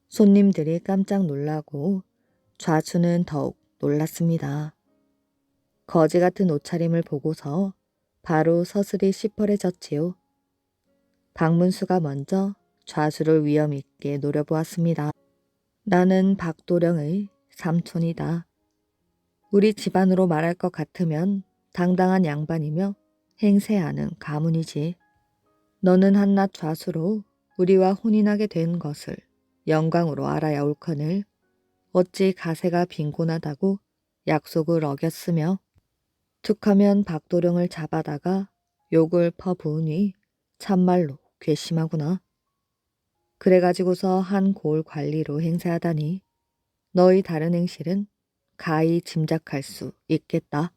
Speaker 1: 손님들이 깜짝 놀라고 좌수는 더욱 놀랐습니다. 거지 같은 옷차림을 보고서 바로 서슬이 시퍼래졌지요. 박문수가 먼저 좌수를 위엄 있게 노려보았습니다. 나는 박도령의 삼촌이다. 우리 집안으로 말할 것 같으면 당당한 양반이며 행세하는 가문이지. 너는 한낱 좌수로 우리와 혼인하게 된 것을 영광으로 알아야 옳거늘 어찌 가세가 빈곤하다고 약속을 어겼으며 툭하면 박도령을 잡아다가 욕을 퍼부으니 참말로 괘씸하구나. 그래가지고서 한 고을 관리로 행세하다니 너희 다른 행실은 가히 짐작할 수 있겠다.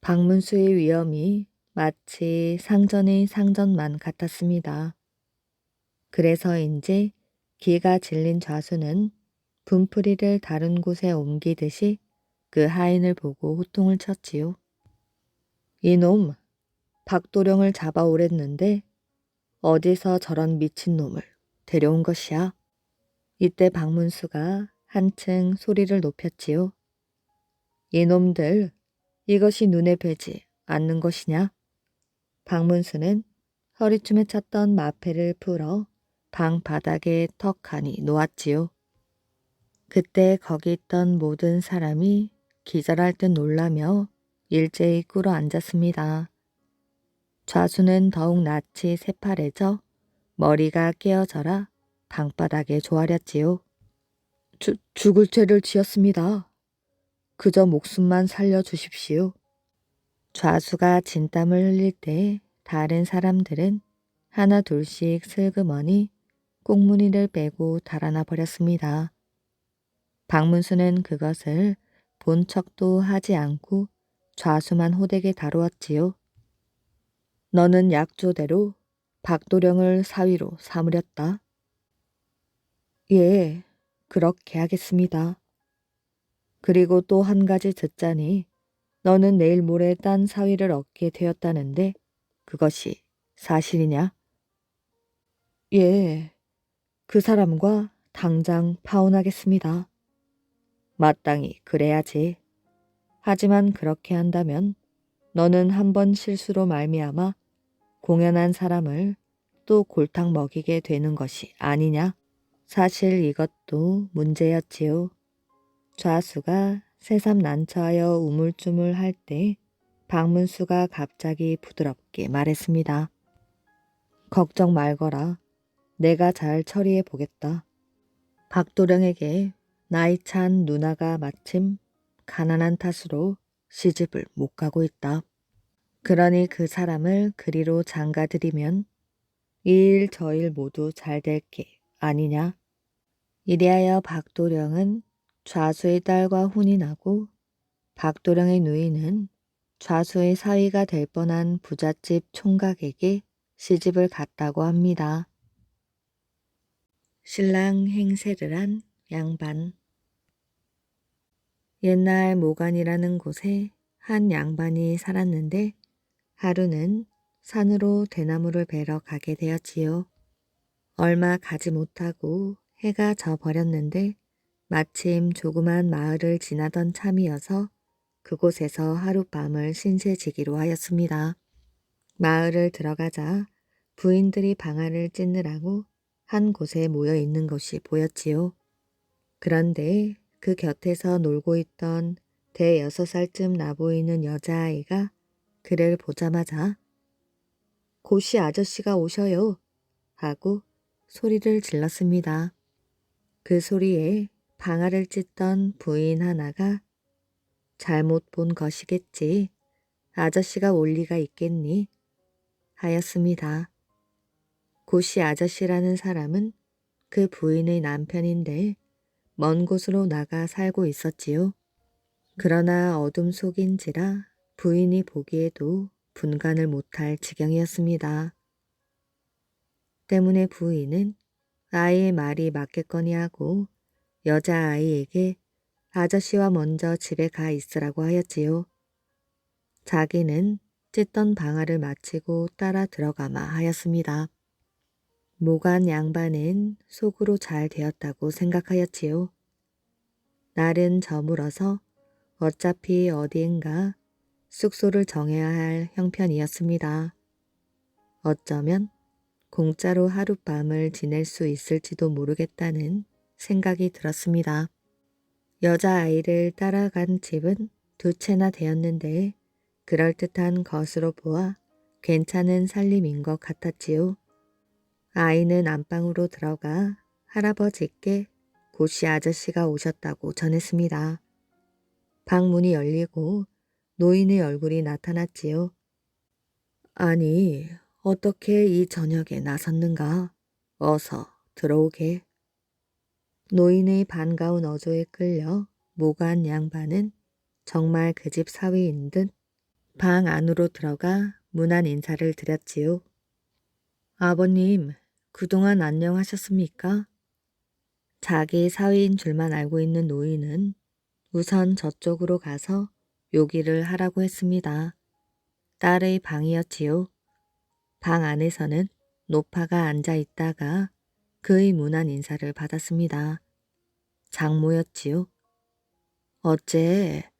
Speaker 1: 박문수의 위엄이 마치 상전의 상전만 같았습니다. 그래서인지 기가 질린 좌수는 분풀이를 다른 곳에 옮기듯이 그 하인을 보고 호통을 쳤지요. 이놈, 박도령을 잡아오랬는데 어디서 저런 미친놈을 데려온 것이야? 이때 박문수가 한층 소리를 높였지요. 이놈들, 이것이 눈에 뵈지 않는 것이냐? 박문수는 허리춤에 찼던 마패를 풀어 방 바닥에 턱하니 놓았지요. 그때 거기 있던 모든 사람이 기절할 듯 놀라며 일제히 꿇어 앉았습니다. 좌수는 더욱 낯이 새파래져 머리가 깨어져라 방바닥에 조아렸지요. 죽을 죄를 지었습니다. 그저 목숨만 살려주십시오. 좌수가 진땀을 흘릴 때 다른 사람들은 하나 둘씩 슬그머니 꽁무니를 빼고 달아나 버렸습니다. 박문수는 그것을 본 척도 하지 않고 좌수만 호되게 다루었지요. 너는 약조대로 박도령을 사위로 삼으렸다. 예, 그렇게 하겠습니다. 그리고 또 한 가지 듣자니 너는 내일 모레 딴 사위를 얻게 되었다는데 그것이 사실이냐? 예, 그 사람과 당장 파혼하겠습니다. 마땅히 그래야지. 하지만 그렇게 한다면 너는 한 번 실수로 말미암아 공연한 사람을 또 골탕 먹이게 되는 것이 아니냐? 사실 이것도 문제였지요. 좌수가 새삼 난처하여 우물쭈물할 때 박문수가 갑자기 부드럽게 말했습니다. 걱정 말거라. 내가 잘 처리해 보겠다. 박도령에게 나이 찬 누나가 마침 가난한 탓으로 시집을 못 가고 있다. 그러니 그 사람을 그리로 장가들이면 이 일 저 일 모두 잘 될 게 아니냐. 이리하여 박도령은 좌수의 딸과 혼이 나고 박도령의 누이는 좌수의 사위가 될 뻔한 부잣집 총각에게 시집을 갔다고 합니다. 신랑 행세를 한 양반. 옛날 모간이라는 곳에 한 양반이 살았는데 하루는 산으로 대나무를 베러 가게 되었지요. 얼마 가지 못하고 해가 져 버렸는데 마침 조그만 마을을 지나던 참이어서 그곳에서 하룻밤을 신세지기로 하였습니다. 마을을 들어가자 부인들이 방아를 찢느라고 한 곳에 모여 있는 것이 보였지요. 그런데 그 곁에서 놀고 있던 대여섯 살쯤 나보이는 여자아이가 그를 보자마자 고씨 아저씨가 오셔요 하고 소리를 질렀습니다. 그 소리에 방아를 찢던 부인 하나가 잘못 본 것이겠지. 아저씨가 올 리가 있겠니? 하였습니다. 고씨 아저씨라는 사람은 그 부인의 남편인데 먼 곳으로 나가 살고 있었지요. 그러나 어둠 속인지라 부인이 보기에도 분간을 못할 지경이었습니다. 때문에 부인은 아이의 말이 맞겠거니 하고 여자아이에게 아저씨와 먼저 집에 가 있으라고 하였지요. 자기는 찢던 방아를 마치고 따라 들어가마 하였습니다. 모간 양반은 속으로 잘 되었다고 생각하였지요. 날은 저물어서 어차피 어디인가 숙소를 정해야 할 형편이었습니다. 어쩌면 공짜로 하룻밤을 지낼 수 있을지도 모르겠다는 생각이 들었습니다. 여자아이를 따라간 집은 두 채나 되었는데 그럴듯한 것으로 보아 괜찮은 살림인 것 같았지요. 아이는 안방으로 들어가 할아버지께 고씨 아저씨가 오셨다고 전했습니다. 방문이 열리고 노인의 얼굴이 나타났지요. 아니, 어떻게 이 저녁에 나섰는가? 어서 들어오게. 노인의 반가운 어조에 끌려 모간 양반은 정말 그 집 사위인 듯 방 안으로 들어가 문안 인사를 드렸지요. 아버님, 그동안 안녕하셨습니까? 자기 사위인 줄만 알고 있는 노인은 우선 저쪽으로 가서 요기를 하라고 했습니다. 딸의 방이었지요. 방 안에서는 노파가 앉아 있다가 그의 무난 인사를 받았습니다. 장모였지요. 어째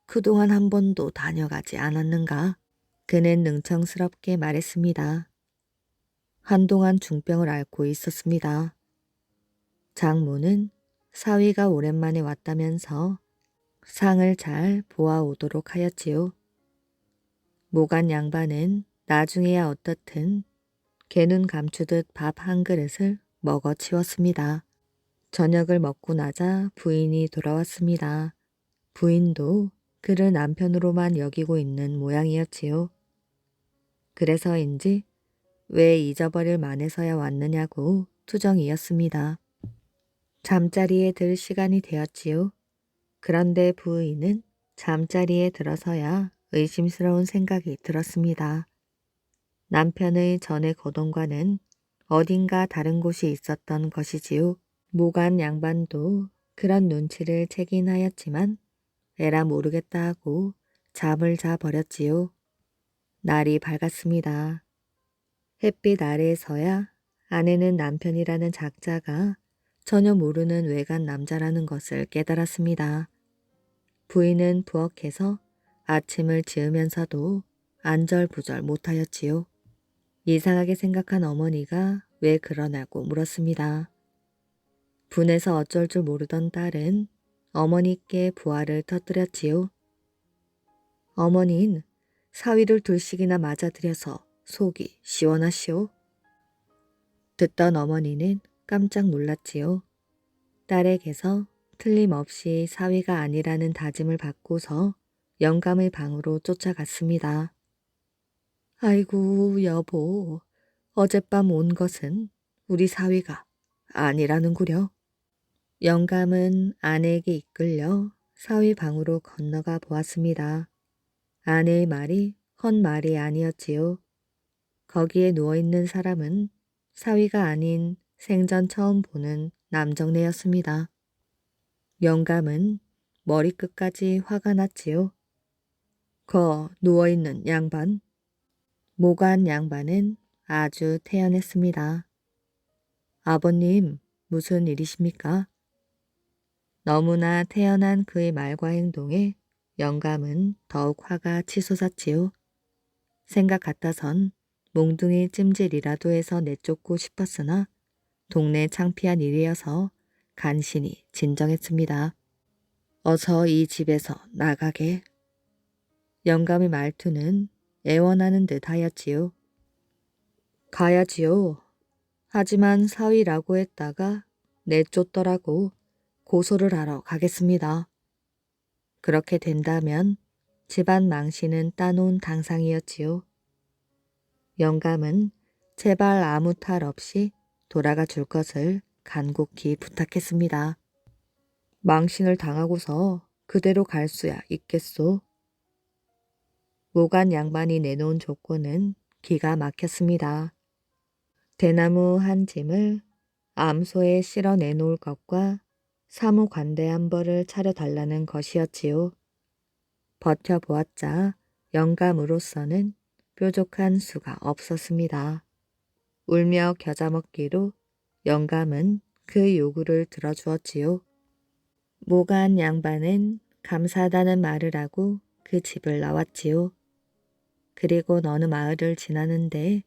Speaker 1: 그동안 한 번도 다녀가지 않았는가? 그는 능청스럽게 말했습니다. 한동안 중병을 앓고 있었습니다. 장모는 사위가 오랜만에 왔다면서 상을 잘 보아오도록 하였지요. 모간 양반은 나중에야 어떻든 개눈 감추듯 밥 한 그릇을 먹어 치웠습니다. 저녁을 먹고 나자 부인이 돌아왔습니다. 부인도 그를 남편으로만 여기고 있는 모양이었지요. 그래서인지 왜 잊어버릴 만해서야 왔느냐고 투정이었습니다. 잠자리에 들 시간이 되었지요. 그런데 부인은 잠자리에 들어서야 의심스러운 생각이 들었습니다. 남편의 전의 거동과는 어딘가 다른 곳이 있었던 것이지요. 모간 양반도 그런 눈치를 채긴 하였지만 에라 모르겠다 하고 잠을 자 버렸지요. 날이 밝았습니다. 햇빛 아래에서야 아내는 남편이라는 작자가 전혀 모르는 외간 남자라는 것을 깨달았습니다. 부인은 부엌에서 아침을 지으면서도 안절부절 못하였지요. 이상하게 생각한 어머니가 왜 그러냐고 물었습니다. 분해서 어쩔 줄 모르던 딸은 어머니께 부활을 터뜨렸지요. 어머니는 사위를 둘씩이나 맞아들여서 속이 시원하시오. 듣던 어머니는 깜짝 놀랐지요. 딸에게서 틀림없이 사위가 아니라는 다짐을 받고서 영감의 방으로 쫓아갔습니다. 아이고 여보, 어젯밤 온 것은 우리 사위가 아니라는구려. 영감은 아내에게 이끌려 사위 방으로 건너가 보았습니다. 아내의 말이 헛말이 아니었지요. 거기에 누워있는 사람은 사위가 아닌 생전 처음 보는 남정네였습니다. 영감은 머리끝까지 화가 났지요. 거 누워있는 양반. 모간 양반은 아주 태연했습니다. 아버님, 무슨 일이십니까? 너무나 태연한 그의 말과 행동에 영감은 더욱 화가 치솟았지요. 생각 같아선 몽둥이 찜질이라도 해서 내쫓고 싶었으나 동네 창피한 일이어서 간신히 진정했습니다. 어서 이 집에서 나가게. 영감의 말투는 애원하는 듯 하였지요. 가야지요. 하지만 사위라고 했다가 내쫓더라고 고소를 하러 가겠습니다. 그렇게 된다면 집안 망신은 따놓은 당상이었지요. 영감은 제발 아무 탈 없이 돌아가 줄 것을 간곡히 부탁했습니다. 망신을 당하고서 그대로 갈 수야 있겠소. 모간 양반이 내놓은 조건은 기가 막혔습니다. 대나무 한 짐을 암소에 실어 내놓을 것과 사무관대 한 벌을 차려달라는 것이었지요. 버텨보았자 영감으로서는 뾰족한 수가 없었습니다. 울며 겨자 먹기로 영감은 그 요구를 들어주었지요. 모간 양반은 감사하다는 말을 하고 그 집을 나왔지요. 그리고 어느 마을을 지나는데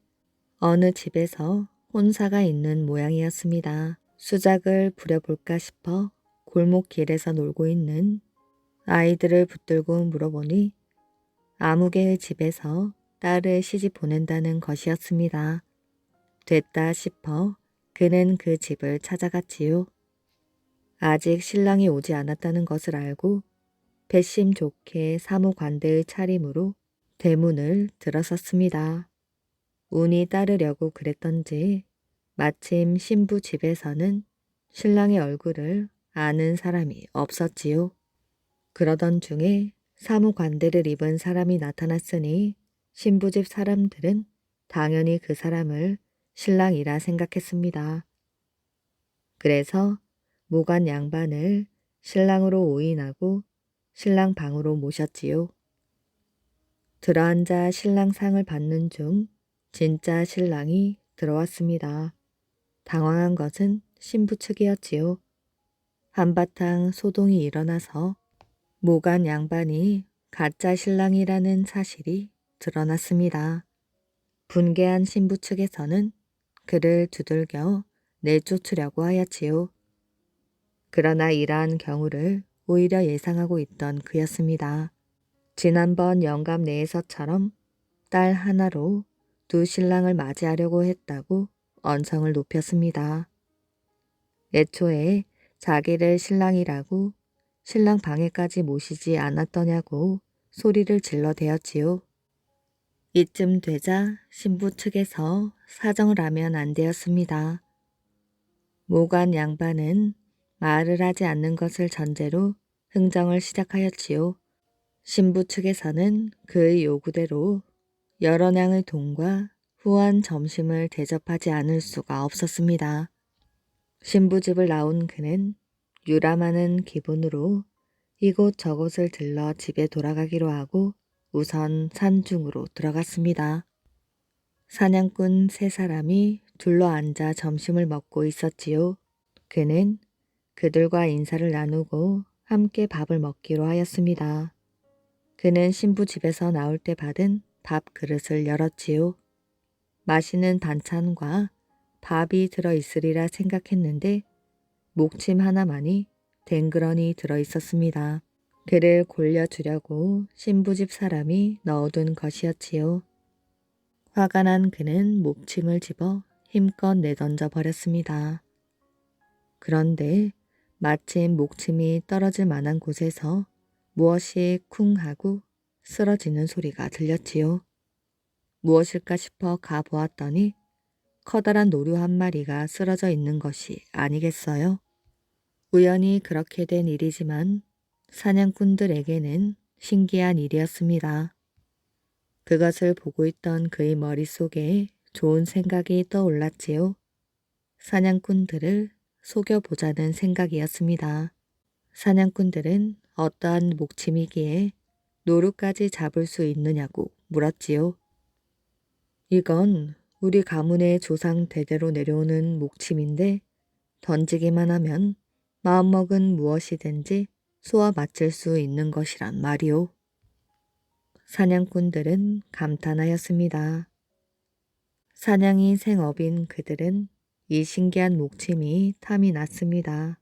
Speaker 1: 어느 집에서 혼사가 있는 모양이었습니다. 수작을 부려볼까 싶어 골목길에서 놀고 있는 아이들을 붙들고 물어보니 아무개의 집에서 딸을 시집 보낸다는 것이었습니다. 됐다 싶어 그는 그 집을 찾아갔지요. 아직 신랑이 오지 않았다는 것을 알고 배심 좋게 사무관대의 차림으로 대문을 들어섰습니다. 운이 따르려고 그랬던지 마침 신부 집에서는 신랑의 얼굴을 아는 사람이 없었지요. 그러던 중에 사무관대를 입은 사람이 나타났으니 신부집 사람들은 당연히 그 사람을 신랑이라 생각했습니다. 그래서 모간 양반을 신랑으로 오인하고 신랑 방으로 모셨지요. 들어앉아 신랑 상을 받는 중 진짜 신랑이 들어왔습니다. 당황한 것은 신부 측이었지요. 한바탕 소동이 일어나서 모간 양반이 가짜 신랑이라는 사실이 드러났습니다. 분개한 신부 측에서는 그를 두들겨 내쫓으려고 하였지요. 그러나 이러한 경우를 오히려 예상하고 있던 그였습니다. 지난번 영감 내에서처럼 딸 하나로 두 신랑을 맞이하려고 했다고 언성을 높였습니다. 애초에 자기를 신랑이라고 신랑 방에까지 모시지 않았더냐고 소리를 질러대었지요. 이쯤 되자 신부 측에서 사정을 하면 안 되었습니다. 모간 양반은 말을 하지 않는 것을 전제로 흥정을 시작하였지요. 신부 측에서는 그의 요구대로 여러 냥의 돈과 후한 점심을 대접하지 않을 수가 없었습니다. 신부 집을 나온 그는 유람하는 기분으로 이곳 저곳을 들러 집에 돌아가기로 하고 우선 산중으로 들어갔습니다. 사냥꾼 세 사람이 둘러앉아 점심을 먹고 있었지요. 그는 그들과 인사를 나누고 함께 밥을 먹기로 하였습니다. 그는 신부 집에서 나올 때 받은 밥 그릇을 열었지요. 맛있는 반찬과 밥이 들어있으리라 생각했는데 목침 하나만이 댕그러니 들어있었습니다. 그를 골려주려고 신부집 사람이 넣어둔 것이었지요. 화가 난 그는 목침을 집어 힘껏 내던져 버렸습니다. 그런데 마침 목침이 떨어질 만한 곳에서 무엇이 쿵 하고 쓰러지는 소리가 들렸지요. 무엇일까 싶어 가보았더니 커다란 노루 한 마리가 쓰러져 있는 것이 아니겠어요? 우연히 그렇게 된 일이지만 사냥꾼들에게는 신기한 일이었습니다. 그것을 보고 있던 그의 머릿속에 좋은 생각이 떠올랐지요. 사냥꾼들을 속여보자는 생각이었습니다. 사냥꾼들은 어떠한 목침이기에 노루까지 잡을 수 있느냐고 물었지요. 이건 우리 가문의 조상 대대로 내려오는 목침인데 던지기만 하면 마음먹은 무엇이든지 쏘아 맞힐 수 있는 것이란 말이오. 사냥꾼들은 감탄하였습니다. 사냥이 생업인 그들은 이 신기한 목침이 탐이 났습니다.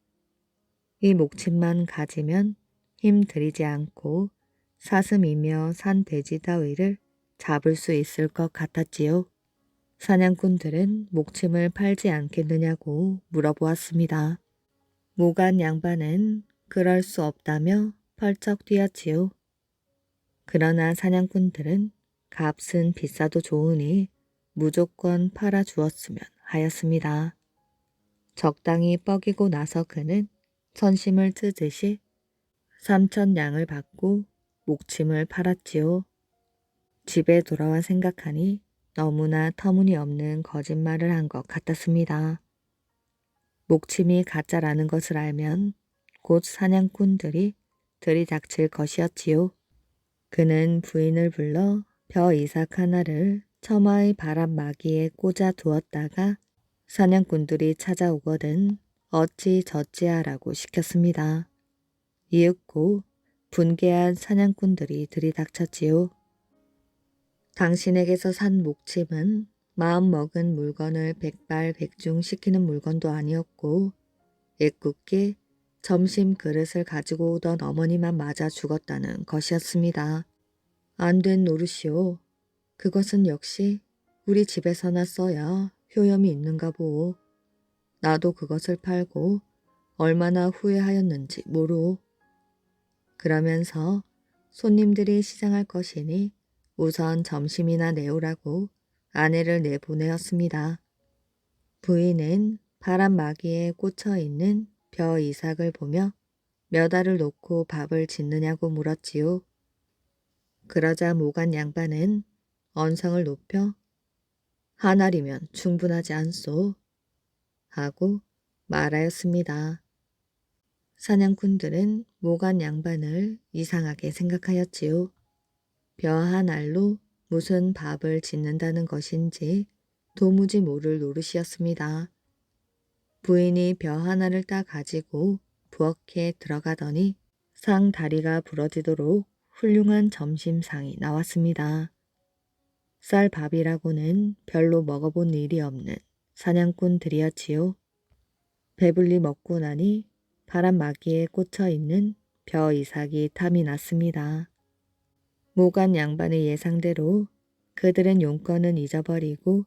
Speaker 1: 이 목침만 가지면 힘 들이지 않고 사슴이며 산돼지 따위를 잡을 수 있을 것 같았지요. 사냥꾼들은 목침을 팔지 않겠느냐고 물어보았습니다. 모간 양반은 그럴 수 없다며 펄쩍 뛰었지요. 그러나 사냥꾼들은 값은 비싸도 좋으니 무조건 팔아주었으면 하였습니다. 적당히 뻐기고 나서 그는 선심을 뜨듯이 3,000냥을 받고 목침을 팔았지요. 집에 돌아와 생각하니 너무나 터무니없는 거짓말을 한 것 같았습니다. 목침이 가짜라는 것을 알면 곧 사냥꾼들이 들이닥칠 것이었지요. 그는 부인을 불러 벼 이삭 하나를 처마의 바람막이에 꽂아 두었다가 사냥꾼들이 찾아오거든 어찌저찌하라고 시켰습니다. 이윽고 분개한 사냥꾼들이 들이닥쳤지요. 당신에게서 산 목침은 마음먹은 물건을 백발백중 시키는 물건도 아니었고 애꿎게 점심 그릇을 가지고 오던 어머니만 맞아 죽었다는 것이었습니다. 안 된 노릇이오. 그것은 역시 우리 집에서나 써야 효염이 있는가 보오. 나도 그것을 팔고 얼마나 후회하였는지 모르오. 그러면서 손님들이 시장할 것이니 우선 점심이나 내오라고 아내를 내보내었습니다. 부인은 바람막이에 꽂혀있는 벼 이삭을 보며 몇 알을 놓고 밥을 짓느냐고 물었지요. 그러자 모간 양반은 언성을 높여 한 알이면 충분하지 않소 하고 말하였습니다. 사냥꾼들은 모간 양반을 이상하게 생각하였지요. 벼 한 알로 무슨 밥을 짓는다는 것인지 도무지 모를 노릇이었습니다. 부인이 벼 하나를 따 가지고 부엌에 들어가더니 상 다리가 부러지도록 훌륭한 점심상이 나왔습니다. 쌀밥이라고는 별로 먹어본 일이 없는 사냥꾼들이었지요. 배불리 먹고 나니 바람막이에 꽂혀 있는 벼 이삭이 탐이 났습니다. 모간 양반의 예상대로 그들은 용건은 잊어버리고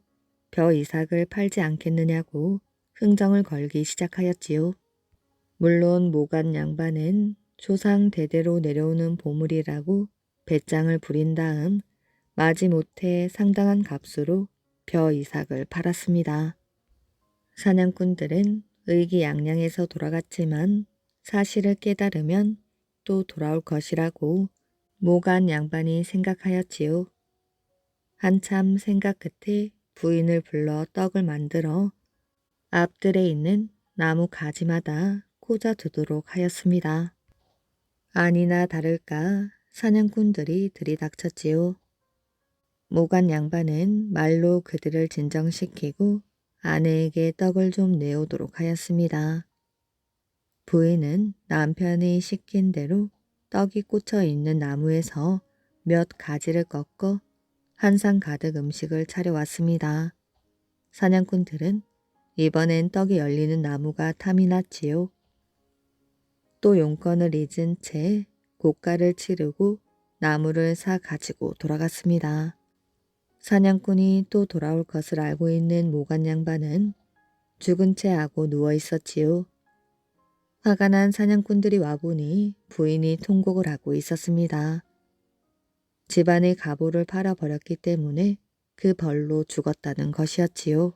Speaker 1: 벼 이삭을 팔지 않겠느냐고 흥정을 걸기 시작하였지요. 물론 모간 양반은 조상 대대로 내려오는 보물이라고 배짱을 부린 다음 마지못해 상당한 값으로 벼 이삭을 팔았습니다. 사냥꾼들은 의기양양해서 돌아갔지만 사실을 깨달으면 또 돌아올 것이라고 모간 양반이 생각하였지요. 한참 생각 끝에 부인을 불러 떡을 만들어 앞들에 있는 나무 가지마다 꽂아 두도록 하였습니다. 아니나 다를까 사냥꾼들이 들이닥쳤지요. 모간 양반은 말로 그들을 진정시키고 아내에게 떡을 좀 내오도록 하였습니다. 부인은 남편이 시킨 대로 떡이 꽂혀 있는 나무에서 몇 가지를 꺾어 한 상 가득 음식을 차려왔습니다. 사냥꾼들은 이번엔 떡이 열리는 나무가 탐이 났지요. 또 용건을 잊은 채 고가를 치르고 나무를 사 가지고 돌아갔습니다. 사냥꾼이 또 돌아올 것을 알고 있는 모간 양반은 죽은 채 하고 누워 있었지요. 화가 난 사냥꾼들이 와보니 부인이 통곡을 하고 있었습니다. 집안의 갑오를 팔아버렸기 때문에 그 벌로 죽었다는 것이었지요.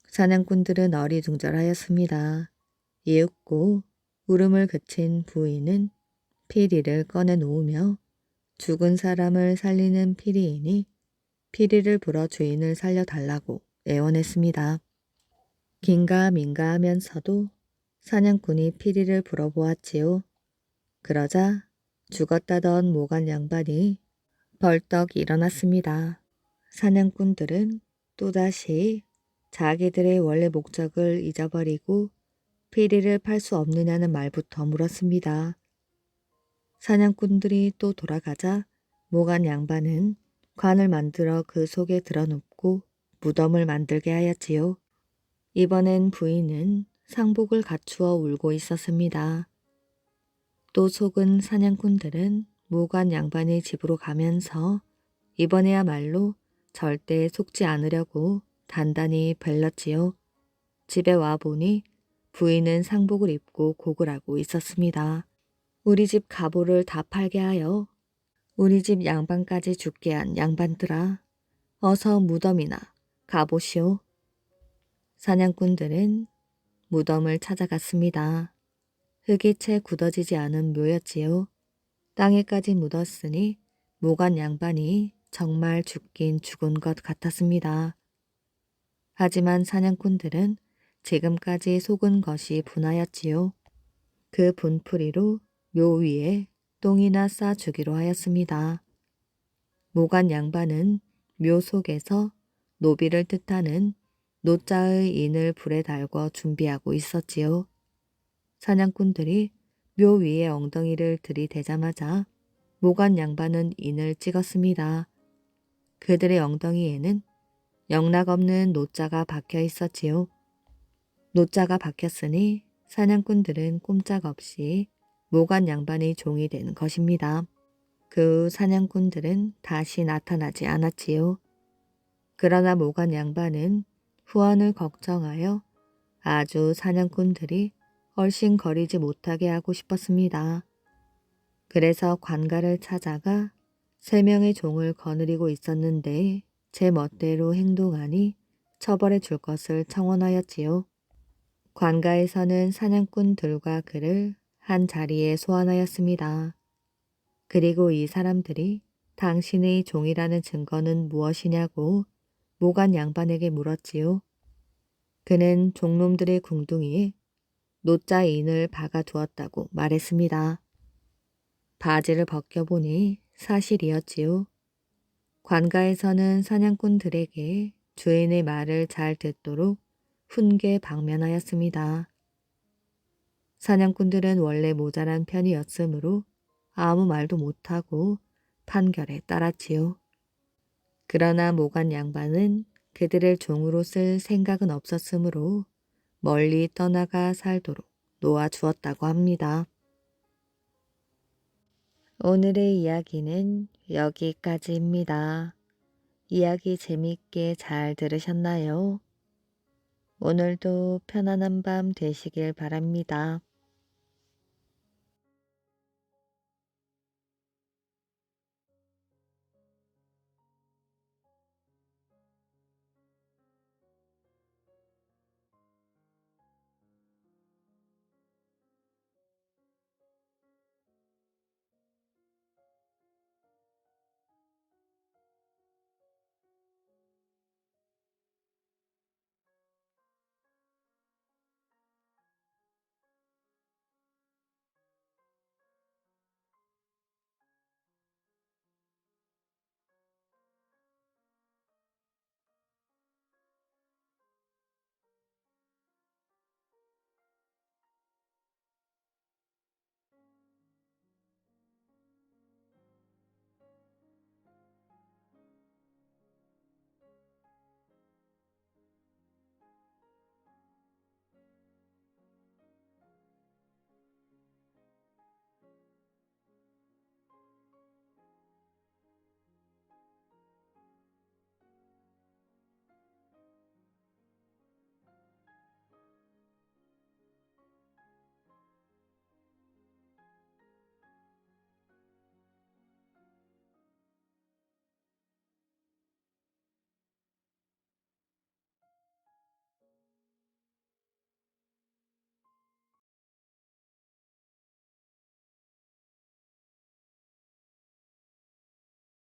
Speaker 1: 사냥꾼들은 어리둥절하였습니다. 이윽고 울음을 그친 부인은 피리를 꺼내 놓으며 죽은 사람을 살리는 피리이니 피리를 불어 주인을 살려달라고 애원했습니다. 긴가민가 하면서도 사냥꾼이 피리를 불어보았지요. 그러자 죽었다던 모간 양반이 벌떡 일어났습니다. 사냥꾼들은 또다시 자기들의 원래 목적을 잊어버리고 피리를 팔 수 없느냐는 말부터 물었습니다. 사냥꾼들이 또 돌아가자 모간 양반은 관을 만들어 그 속에 들어눕고 무덤을 만들게 하였지요. 이번엔 부인은 상복을 갖추어 울고 있었습니다. 또 속은 사냥꾼들은 모간 양반의 집으로 가면서 이번에야말로 절대 속지 않으려고 단단히 벨렀지요. 집에 와보니 부인은 상복을 입고 곡을 하고 있었습니다. 우리 집 갑오를 다 팔게 하여 우리 집 양반까지 죽게 한 양반들아, 어서 무덤이나 가보시오. 사냥꾼들은 무덤을 찾아갔습니다. 흙이 채 굳어지지 않은 묘였지요. 땅에까지 묻었으니 모간 양반이 정말 죽긴 죽은 것 같았습니다. 하지만 사냥꾼들은 지금까지 속은 것이 분하였지요. 그 분풀이로 묘 위에 똥이나 싸 주기로 하였습니다. 모간 양반은 묘 속에서 노비를 뜻하는 노자의 인을 불에 달궈 준비하고 있었지요. 사냥꾼들이 묘 위에 엉덩이를 들이대자마자 모간 양반은 인을 찍었습니다. 그들의 엉덩이에는 영락없는 노자가 박혀 있었지요. 노자가 박혔으니 사냥꾼들은 꼼짝없이 모간 양반의 종이 된 것입니다. 그 후 사냥꾼들은 다시 나타나지 않았지요. 그러나 모간 양반은 후원을 걱정하여 아주 사냥꾼들이 얼씬거리지 못하게 하고 싶었습니다. 그래서 관가를 찾아가 3명의 종을 거느리고 있었는데 제 멋대로 행동하니 처벌해 줄 것을 청원하였지요. 관가에서는 사냥꾼들과 그를 한 자리에 소환하였습니다. 그리고 이 사람들이 당신의 종이라는 증거는 무엇이냐고 모간 양반에게 물었지요. 그는 종놈들의 궁둥이에 노자인을 박아두었다고 말했습니다. 바지를 벗겨보니 사실이었지요. 관가에서는 사냥꾼들에게 주인의 말을 잘 듣도록 훈계 방면하였습니다. 사냥꾼들은 원래 모자란 편이었으므로 아무 말도 못하고 판결에 따랐지요. 그러나 모간 양반은 그들을 종으로 쓸 생각은 없었으므로 멀리 떠나가 살도록 놓아주었다고 합니다. 오늘의 이야기는 여기까지입니다. 이야기 재미있게 잘 들으셨나요? 오늘도 편안한 밤 되시길 바랍니다.